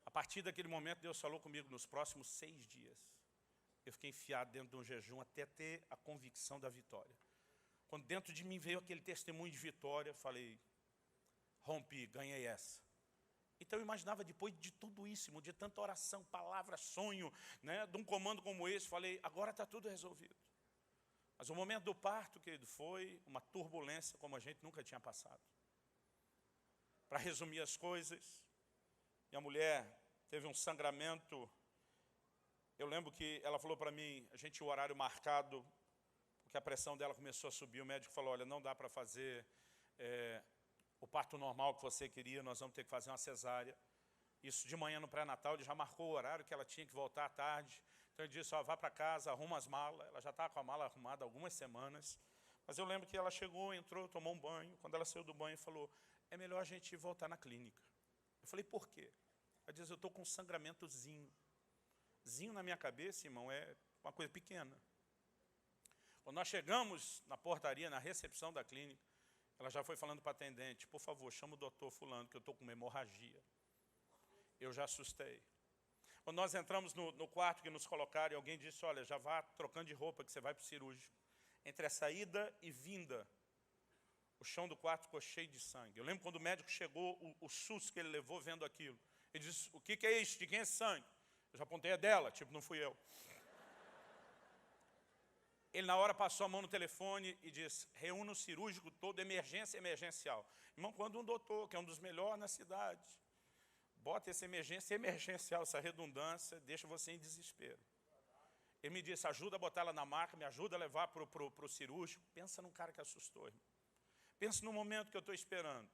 A partir daquele momento, Deus falou comigo nos próximos 6 dias. Eu fiquei enfiado dentro de um jejum até ter a convicção da vitória. Quando dentro de mim veio aquele testemunho de vitória, falei, rompi, ganhei essa. Então eu imaginava depois de tudo isso, de tanta oração, palavra, sonho, né, de um comando como esse, falei, agora está tudo resolvido. Mas o momento do parto, querido, foi uma turbulência como a gente nunca tinha passado. Para resumir as coisas, minha mulher teve um sangramento. Eu lembro que ela falou para mim, a gente tinha o horário marcado, porque a pressão dela começou a subir. O médico falou, olha, não dá para fazer o parto normal que você queria, nós vamos ter que fazer uma cesárea. Isso de manhã no pré-natal, ele já marcou o horário que ela tinha que voltar à tarde. Então ele disse, ó, vá para casa, arruma as malas. Ela já estava com a mala arrumada há algumas semanas. Mas eu lembro que ela chegou, entrou, tomou um banho. Quando ela saiu do banho, falou, é melhor a gente voltar na clínica. Eu falei, por quê? Ela disse, eu estou com um sangramentozinho. Zinho na minha cabeça, irmão, é uma coisa pequena. Quando nós chegamos na portaria, na recepção da clínica, ela já foi falando para a atendente, por favor, chama o doutor fulano, que eu estou com uma hemorragia. Eu já assustei. Quando nós entramos no quarto que nos colocaram, e alguém disse, olha, já vá trocando de roupa, que você vai para o cirúrgico. Entre a saída e vinda, o chão do quarto ficou cheio de sangue. Eu lembro quando o médico chegou, o susto que ele levou vendo aquilo. Ele disse, o que é isso? De quem é esse sangue? Eu já apontei, é dela, tipo, não fui eu. Ele na hora passou a mão no telefone e disse, reúna o cirúrgico todo, emergência emergencial. Irmão, quando um doutor, que é um dos melhores na cidade, bota essa emergência emergencial, essa redundância, deixa você em desespero. Ele me disse, ajuda a botar ela na maca, me ajuda a levar para o cirúrgico. Pensa num cara que assustou, irmão. Pensa no momento que eu estou esperando.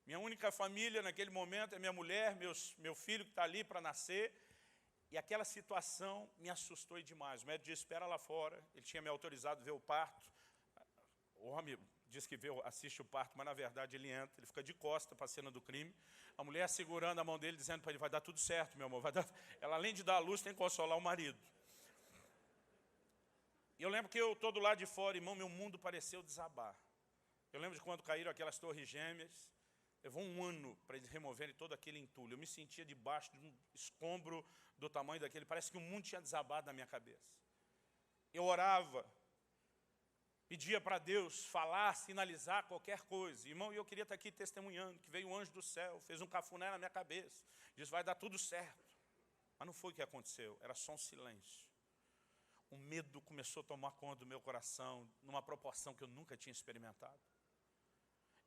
Minha única família naquele momento é minha mulher, meu filho que está ali para nascer. E aquela situação me assustou demais. O médico disse, espera lá fora. Ele tinha me autorizado a ver o parto. O homem diz que assiste o parto, mas na verdade ele entra, ele fica de costa para a cena do crime. A mulher segurando a mão dele, dizendo para ele, vai dar tudo certo, meu amor. Vai dar... Ela, além de dar a luz, tem que consolar o marido. E eu lembro que eu, todo lado de fora, irmão, meu mundo pareceu desabar. Eu lembro de quando caíram aquelas torres gêmeas. Levou um ano para eles removerem todo aquele entulho. Eu me sentia debaixo de um escombro do tamanho daquele. Parece que o mundo tinha desabado na minha cabeça. Eu orava, pedia para Deus falar, sinalizar qualquer coisa. Irmão, eu queria estar aqui testemunhando que veio um anjo do céu, fez um cafuné na minha cabeça. Disse, vai dar tudo certo. Mas não foi o que aconteceu, era só um silêncio. O medo começou a tomar conta do meu coração, numa proporção que eu nunca tinha experimentado.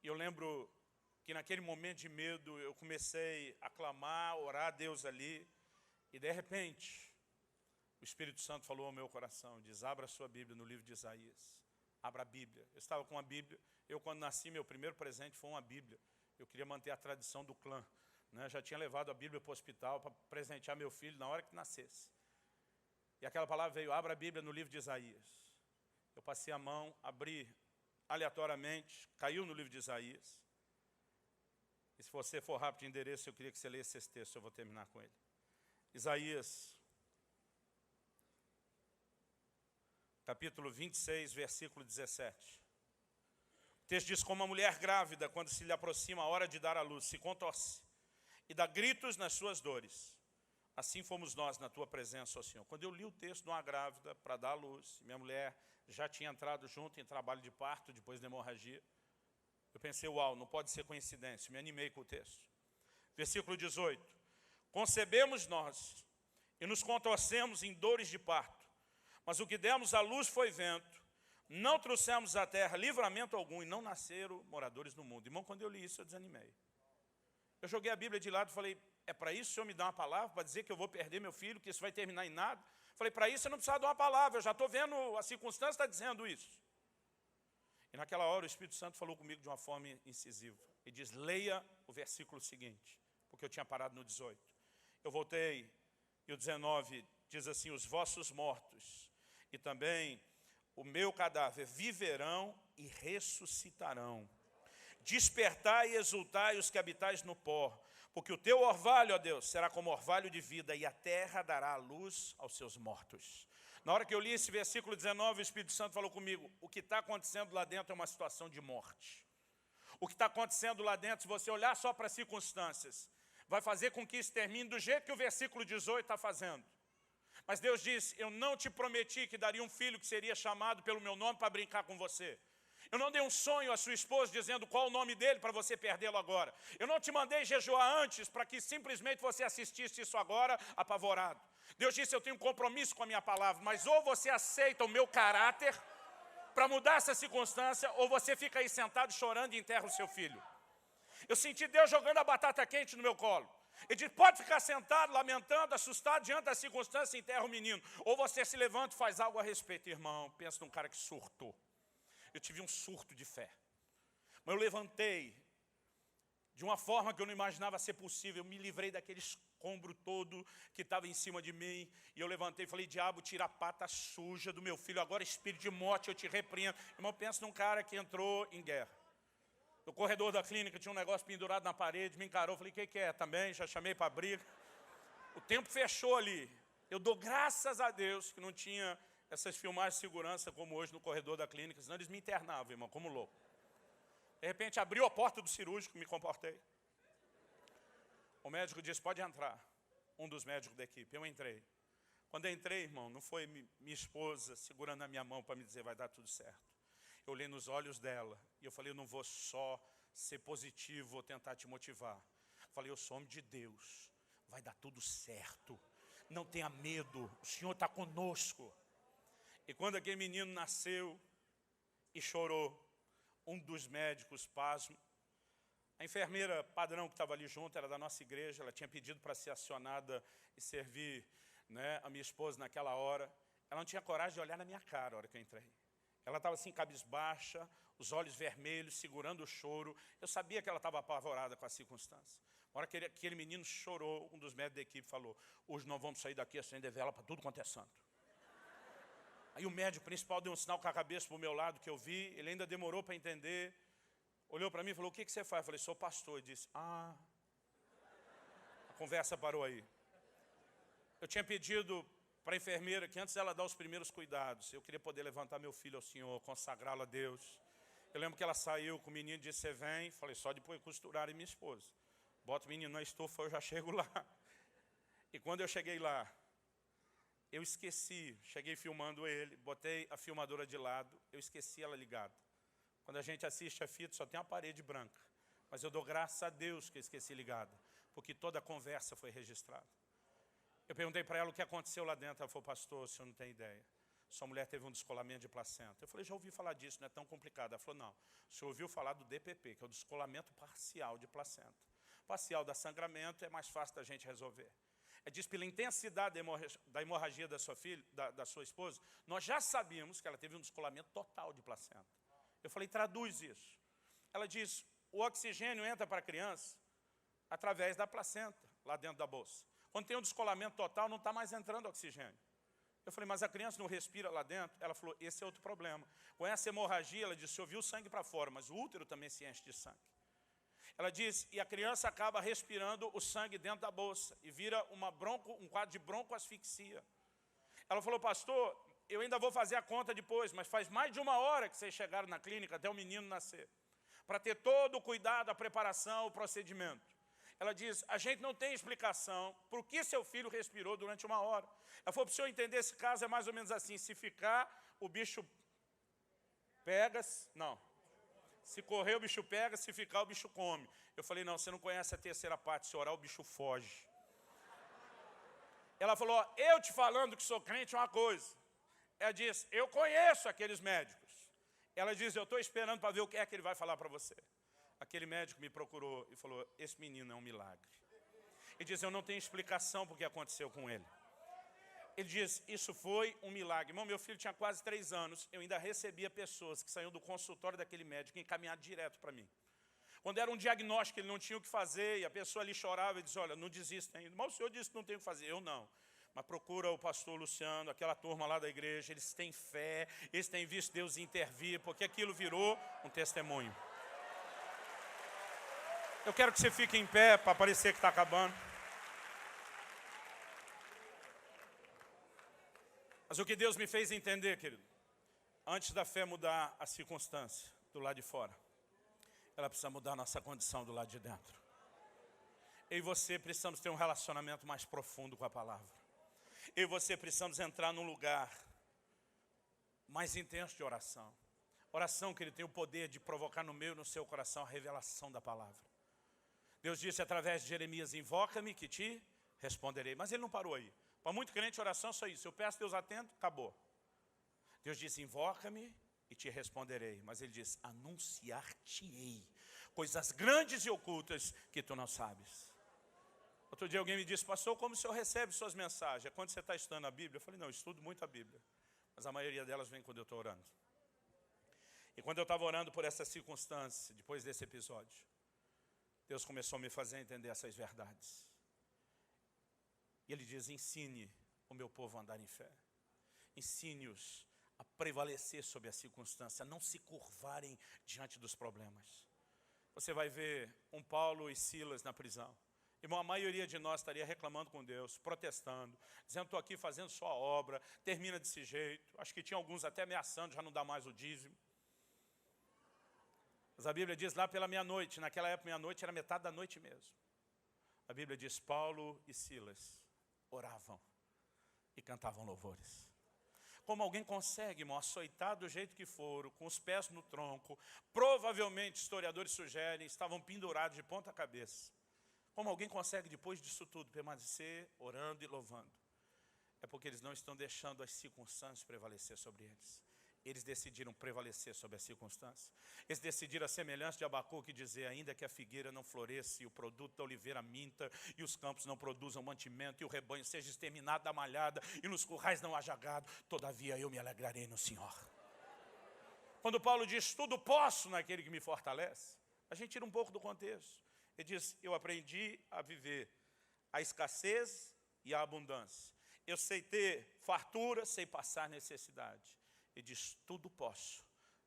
E eu lembro que naquele momento de medo, eu comecei a clamar, orar a Deus ali, e de repente, o Espírito Santo falou ao meu coração, diz, abra a sua Bíblia no livro de Isaías, abra a Bíblia. Eu estava com a Bíblia, eu quando nasci, meu primeiro presente foi uma Bíblia. Eu queria manter a tradição do clã, né? Já tinha levado a Bíblia para o hospital para presentear meu filho na hora que nascesse. E aquela palavra veio, abra a Bíblia no livro de Isaías. Eu passei a mão, abri aleatoriamente, caiu no livro de Isaías. E se você for rápido de endereço, eu queria que você lesse esse texto, eu vou terminar com ele. Isaías, capítulo 26, versículo 17. O texto diz, como uma mulher grávida, quando se lhe aproxima a hora de dar à luz, se contorce e dá gritos nas suas dores. Assim fomos nós na tua presença, ó Senhor. Quando eu li o texto de uma grávida para dar à luz, minha mulher já tinha entrado junto em trabalho de parto, depois da hemorragia. Eu pensei, uau, não pode ser coincidência. Me animei com o texto. Versículo 18. Concebemos nós e nos contorcemos em dores de parto. Mas o que demos à luz foi vento. Não trouxemos à terra livramento algum e não nasceram moradores no mundo. Irmão, quando eu li isso, eu desanimei. Eu joguei a Bíblia de lado e falei, é para isso que o Senhor me dá uma palavra, para dizer que eu vou perder meu filho, que isso vai terminar em nada? Falei, para isso eu não precisava de uma palavra, eu já estou vendo, a circunstância está dizendo isso. E naquela hora o Espírito Santo falou comigo de uma forma incisiva. E diz, leia o versículo seguinte, porque eu tinha parado no 18. Eu voltei, e o 19 diz assim, os vossos mortos, e também o meu cadáver, viverão e ressuscitarão. Despertai e exultai os que habitais no pó, porque o teu orvalho, ó Deus, será como orvalho de vida, e a terra dará a luz aos seus mortos. Na hora que eu li esse versículo 19, o Espírito Santo falou comigo, o que está acontecendo lá dentro é uma situação de morte. O que está acontecendo lá dentro, se você olhar só para as circunstâncias, vai fazer com que isso termine do jeito que o versículo 18 está fazendo. Mas Deus disse, eu não te prometi que daria um filho que seria chamado pelo meu nome para brincar com você. Eu não dei um sonho à sua esposa dizendo qual o nome dele para você perdê-lo agora. Eu não te mandei jejuar antes para que simplesmente você assistisse isso agora apavorado. Deus disse, eu tenho um compromisso com a minha palavra, mas ou você aceita o meu caráter para mudar essa circunstância, ou você fica aí sentado chorando e enterra o seu filho. Eu senti Deus jogando a batata quente no meu colo. Ele diz, pode ficar sentado, lamentando, assustado diante da circunstância e enterra o menino. Ou você se levanta e faz algo a respeito. Irmão, pensa num cara que surtou. Eu tive um surto de fé. Mas eu levantei de uma forma que eu não imaginava ser possível. Eu me livrei daquele escombro todo que estava em cima de mim. E eu levantei e falei, diabo, tira a pata suja do meu filho. Agora, espírito de morte, eu te repreendo. Irmão, pensa num cara que entrou em guerra. No corredor da clínica tinha um negócio pendurado na parede, me encarou, falei, o que é? Também, já chamei para briga. O tempo fechou ali. Eu dou graças a Deus que não tinha essas filmagens de segurança como hoje no corredor da clínica, senão eles me internavam, irmão, como louco. De repente abriu a porta do cirúrgico, me comportei. O médico disse, pode entrar. Um dos médicos da equipe, eu entrei. Quando eu entrei, irmão, não foi minha esposa segurando a minha mão para me dizer, vai dar tudo certo. Eu olhei nos olhos dela e eu falei, eu não vou só ser positivo, vou tentar te motivar. Falei, eu sou homem de Deus, vai dar tudo certo. Não tenha medo, o Senhor está conosco. E quando aquele menino nasceu e chorou, um dos médicos, pasmo, a enfermeira padrão que estava ali junto, era da nossa igreja, ela tinha pedido para ser acionada e servir, né, a minha esposa naquela hora. Ela não tinha coragem de olhar na minha cara a hora que eu entrei. Ela estava assim, cabisbaixa, os olhos vermelhos, segurando o choro. Eu sabia que ela estava apavorada com a circunstância. Na hora que aquele menino chorou, um dos médicos da equipe falou, hoje nós vamos sair daqui acender vela para tudo quanto é santo. Aí o médico principal deu um sinal com a cabeça para o meu lado, que eu vi, ele ainda demorou para entender. Olhou para mim e falou, o que você faz? Eu falei, sou pastor. Ele disse, a conversa parou aí. Eu tinha pedido para a enfermeira que antes dela dar os primeiros cuidados, eu queria poder levantar meu filho ao Senhor, consagrá-lo a Deus. Eu lembro que ela saiu com o menino e disse, você vem? Falei, só depois costurarem minha esposa. Bota o menino na estufa, eu já chego lá. E quando eu cheguei lá, eu esqueci, cheguei filmando ele, botei a filmadora de lado, eu esqueci ela ligada. Quando a gente assiste a fita, só tem uma parede branca. Mas eu dou graças a Deus que eu esqueci ligada, porque toda a conversa foi registrada. Eu perguntei para ela o que aconteceu lá dentro. Ela falou, pastor, o senhor não tem ideia. Sua mulher teve um descolamento de placenta. Eu falei, já ouvi falar disso, não é tão complicado. Ela falou, não, o senhor ouviu falar do DPP, que é o descolamento parcial de placenta. Parcial da sangramento é mais fácil da gente resolver. É diz pela intensidade da hemorragia da sua filha, da sua esposa, nós já sabíamos que ela teve um descolamento total de placenta. Eu falei, traduz isso. Ela diz, o oxigênio entra para a criança através da placenta, lá dentro da bolsa. Quando tem um descolamento total, não está mais entrando oxigênio. Eu falei, mas a criança não respira lá dentro? Ela falou, esse é outro problema. Com essa hemorragia, ela disse, eu vi o sangue para fora, mas o útero também se enche de sangue. Ela diz, e a criança acaba respirando o sangue dentro da bolsa e vira um quadro de broncoasfixia. Ela falou, pastor, eu ainda vou fazer a conta depois, mas faz mais de 1 hora que vocês chegaram na clínica até o menino nascer, para ter todo o cuidado, a preparação, o procedimento. Ela diz, a gente não tem explicação por que seu filho respirou durante 1 hora. Ela falou, para o senhor entender, esse caso é mais ou menos assim, se ficar, o bicho pega, não. Se correr, o bicho pega, se ficar, o bicho come. Eu falei, não, você não conhece a terceira parte, se orar, o bicho foge. Ela falou, ó, eu te falando que sou crente é uma coisa. Ela disse, eu conheço aqueles médicos. Ela diz, eu estou esperando para ver o que é que ele vai falar para você. Aquele médico me procurou e falou, esse menino é um milagre. Ele diz, eu não tenho explicação por que aconteceu com ele. Ele diz, isso foi um milagre. Irmão, meu filho tinha quase 3 anos, eu ainda recebia pessoas que saíam do consultório daquele médico e encaminhavam direto para mim. Quando era um diagnóstico, ele não tinha o que fazer, e a pessoa ali chorava e dizia, olha, não desista ainda. Mas o senhor disse que não tem o que fazer. Eu não. Mas procura o pastor Luciano, aquela turma lá da igreja, eles têm fé, eles têm visto Deus intervir, porque aquilo virou um testemunho. Eu quero que você fique em pé, para parecer que está acabando. Mas o que Deus me fez entender, querido, antes da fé mudar a circunstância do lado de fora, ela precisa mudar a nossa condição do lado de dentro. Eu e você precisamos ter um relacionamento mais profundo com a palavra. Eu e você precisamos entrar num lugar mais intenso de oração. Oração que ele tem o poder de provocar no meu e no seu coração a revelação da palavra. Deus disse através de Jeremias, invoca-me que te responderei. Mas ele não parou aí. Para muito crente, oração é só isso. Eu peço, Deus atento, acabou. Deus disse, invoca-me e te responderei. Mas ele diz, anunciar-te-ei coisas grandes e ocultas que tu não sabes. Outro dia alguém me disse, pastor, como o senhor recebe suas mensagens? É quando você está estudando a Bíblia? Eu falei, não, eu estudo muito a Bíblia. Mas a maioria delas vem quando eu estou orando. E quando eu estava orando por essa circunstância, depois desse episódio, Deus começou a me fazer entender essas verdades. E Ele diz, ensine o meu povo a andar em fé. Ensine-os a prevalecer sobre a circunstância, a não se curvarem diante dos problemas. Você vai ver um Paulo e Silas na prisão. Irmão, a maioria de nós estaria reclamando com Deus, protestando, dizendo, estou aqui fazendo sua obra, termina desse jeito. Acho que tinha alguns até ameaçando, já não dá mais o dízimo. Mas a Bíblia diz lá pela meia-noite, naquela época meia-noite era metade da noite mesmo. A Bíblia diz, Paulo e Silas oravam e cantavam louvores. Como alguém consegue, irmão, açoitar do jeito que foram, com os pés no tronco, provavelmente, historiadores sugerem, estavam pendurados de ponta cabeça. Como alguém consegue, depois disso tudo, permanecer orando e louvando? É porque eles não estão deixando as circunstâncias prevalecer sobre eles. Eles decidiram prevalecer sobre as circunstâncias. Eles decidiram a semelhança de Abacuque dizer, ainda que a figueira não floresça e o produto da oliveira minta e os campos não produzam mantimento e o rebanho seja exterminado da malhada e nos currais não haja gado, todavia eu me alegrarei no Senhor. Quando Paulo diz, tudo posso naquele que me fortalece, a gente tira um pouco do contexto. Ele diz, eu aprendi a viver a escassez e a abundância. Eu sei ter fartura, sei passar necessidade. Ele diz, tudo posso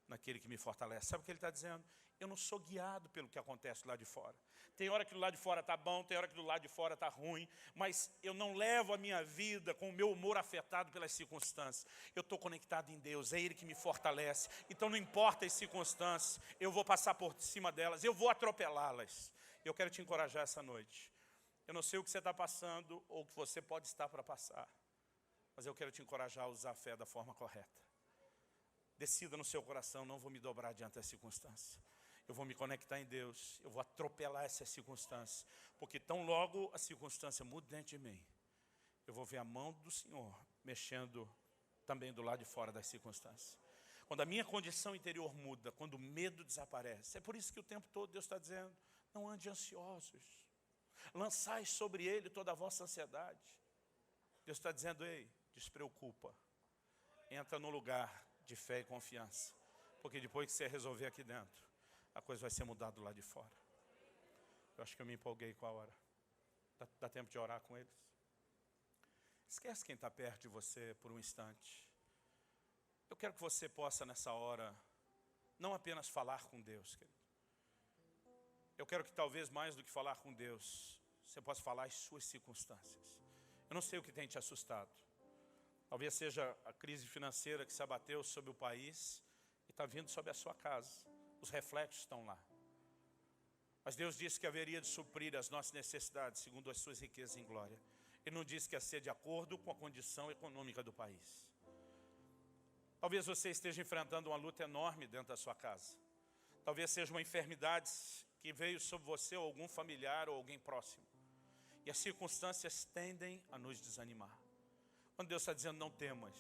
naquele que me fortalece. Sabe o que ele está dizendo? Eu não sou guiado pelo que acontece lá de fora. Tem hora que do lado de fora está bom, tem hora que do lado de fora está ruim, mas eu não levo a minha vida com o meu humor afetado pelas circunstâncias. Eu estou conectado em Deus, é Ele que me fortalece. Então não importa as circunstâncias, eu vou passar por cima delas, eu vou atropelá-las. Eu quero te encorajar essa noite. Eu não sei o que você está passando ou o que você pode estar para passar, mas eu quero te encorajar a usar a fé da forma correta. Decida no seu coração, não vou me dobrar diante das circunstâncias. Eu vou me conectar em Deus, eu vou atropelar essas circunstâncias. Porque tão logo a circunstância muda dentro de mim, eu vou ver a mão do Senhor mexendo também do lado de fora das circunstâncias. Quando a minha condição interior muda, quando o medo desaparece. É por isso que o tempo todo Deus está dizendo, não ande ansiosos. Lançai sobre Ele toda a vossa ansiedade. Deus está dizendo, ei, despreocupa. Entra no lugar de fé e confiança. Porque depois que você resolver aqui dentro, a coisa vai ser mudada lá de fora. Eu acho que eu me empolguei com a hora. Dá tempo de orar com eles? Esquece quem está perto de você por um instante. Eu quero que você possa nessa hora não apenas falar com Deus, querido. Eu quero que talvez mais do que falar com Deus, você possa falar as suas circunstâncias. Eu não sei o que tem te assustado. Talvez seja a crise financeira que se abateu sobre o país e está vindo sobre a sua casa. Os reflexos estão lá. Mas Deus disse que haveria de suprir as nossas necessidades segundo as suas riquezas em glória. Ele não disse que ia ser de acordo com a condição econômica do país. Talvez você esteja enfrentando uma luta enorme dentro da sua casa. Talvez seja uma enfermidade que veio sobre você ou algum familiar ou alguém próximo. E as circunstâncias tendem a nos desanimar. Quando Deus está dizendo não temas,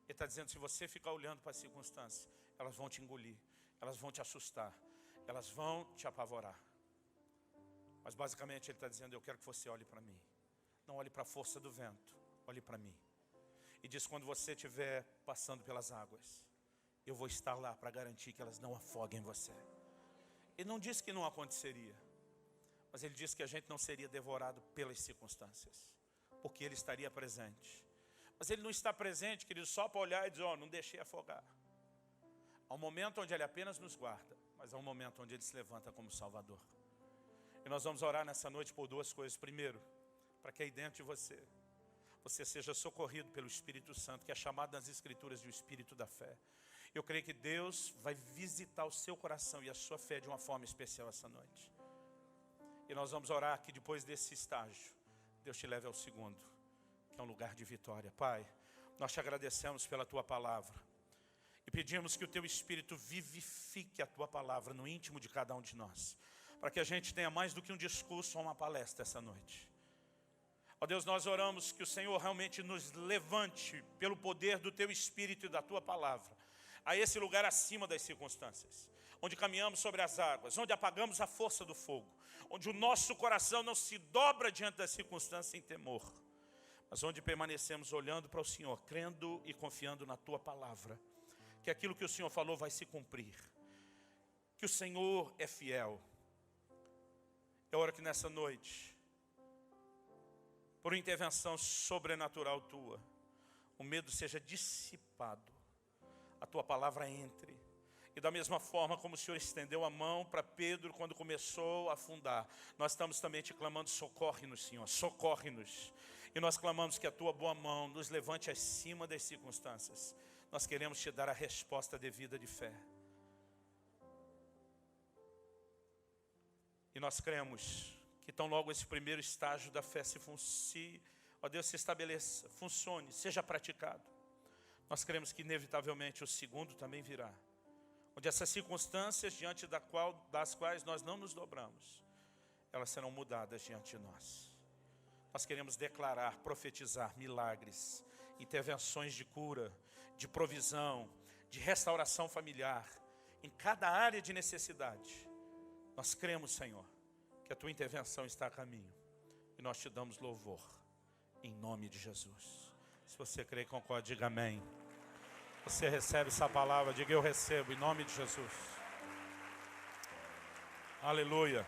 Ele está dizendo, se você ficar olhando para as circunstâncias, elas vão te engolir, elas vão te assustar, elas vão te apavorar. Mas basicamente Ele está dizendo, eu quero que você olhe para mim. Não olhe para a força do vento, olhe para mim. E diz, quando você estiver passando pelas águas, eu vou estar lá para garantir que elas não afoguem você. Ele não disse que não aconteceria, mas Ele disse que a gente não seria devorado pelas circunstâncias, porque Ele estaria presente. Mas Ele não está presente, querido, só para olhar e dizer, não deixei afogar. Há um momento onde Ele apenas nos guarda, mas há um momento onde Ele se levanta como Salvador. E nós vamos orar nessa noite por duas coisas. Primeiro, para que aí dentro de você seja socorrido pelo Espírito Santo, que é chamado nas Escrituras de o Espírito da fé. Eu creio que Deus vai visitar o seu coração e a sua fé de uma forma especial essa noite. E nós vamos orar que depois desse estágio, Deus te leve ao segundo, que é um lugar de vitória. Pai, nós te agradecemos pela Tua palavra. E pedimos que o Teu Espírito vivifique a Tua palavra no íntimo de cada um de nós. Para que a gente tenha mais do que um discurso ou uma palestra essa noite. Ó Deus, nós oramos que o Senhor realmente nos levante pelo poder do Teu Espírito e da Tua palavra a esse lugar acima das circunstâncias, onde caminhamos sobre as águas, onde apagamos a força do fogo, onde o nosso coração não se dobra diante das circunstâncias em temor, mas onde permanecemos olhando para o Senhor, crendo e confiando na Tua palavra, que aquilo que o Senhor falou vai se cumprir, que o Senhor é fiel. Eu oro que nessa noite, por intervenção sobrenatural Tua, o medo seja dissipado, a Tua palavra entre. E da mesma forma como o Senhor estendeu a mão para Pedro quando começou a afundar, nós estamos também te clamando, socorre-nos, Senhor, socorre-nos. E nós clamamos que a Tua boa mão nos levante acima das circunstâncias. Nós queremos Te dar a resposta devida de fé. E nós cremos que tão logo esse primeiro estágio da fé se estabeleça, funcione, seja praticado. Nós cremos que inevitavelmente o segundo também virá. Onde essas circunstâncias diante das quais nós não nos dobramos, elas serão mudadas diante de nós. Nós queremos declarar, profetizar milagres, intervenções de cura, de provisão, de restauração familiar, em cada área de necessidade. Nós cremos, Senhor, que a Tua intervenção está a caminho. E nós Te damos louvor, em nome de Jesus. Se você crê e concorda, diga amém. Você recebe essa palavra, diga eu recebo, em nome de Jesus. Aleluia.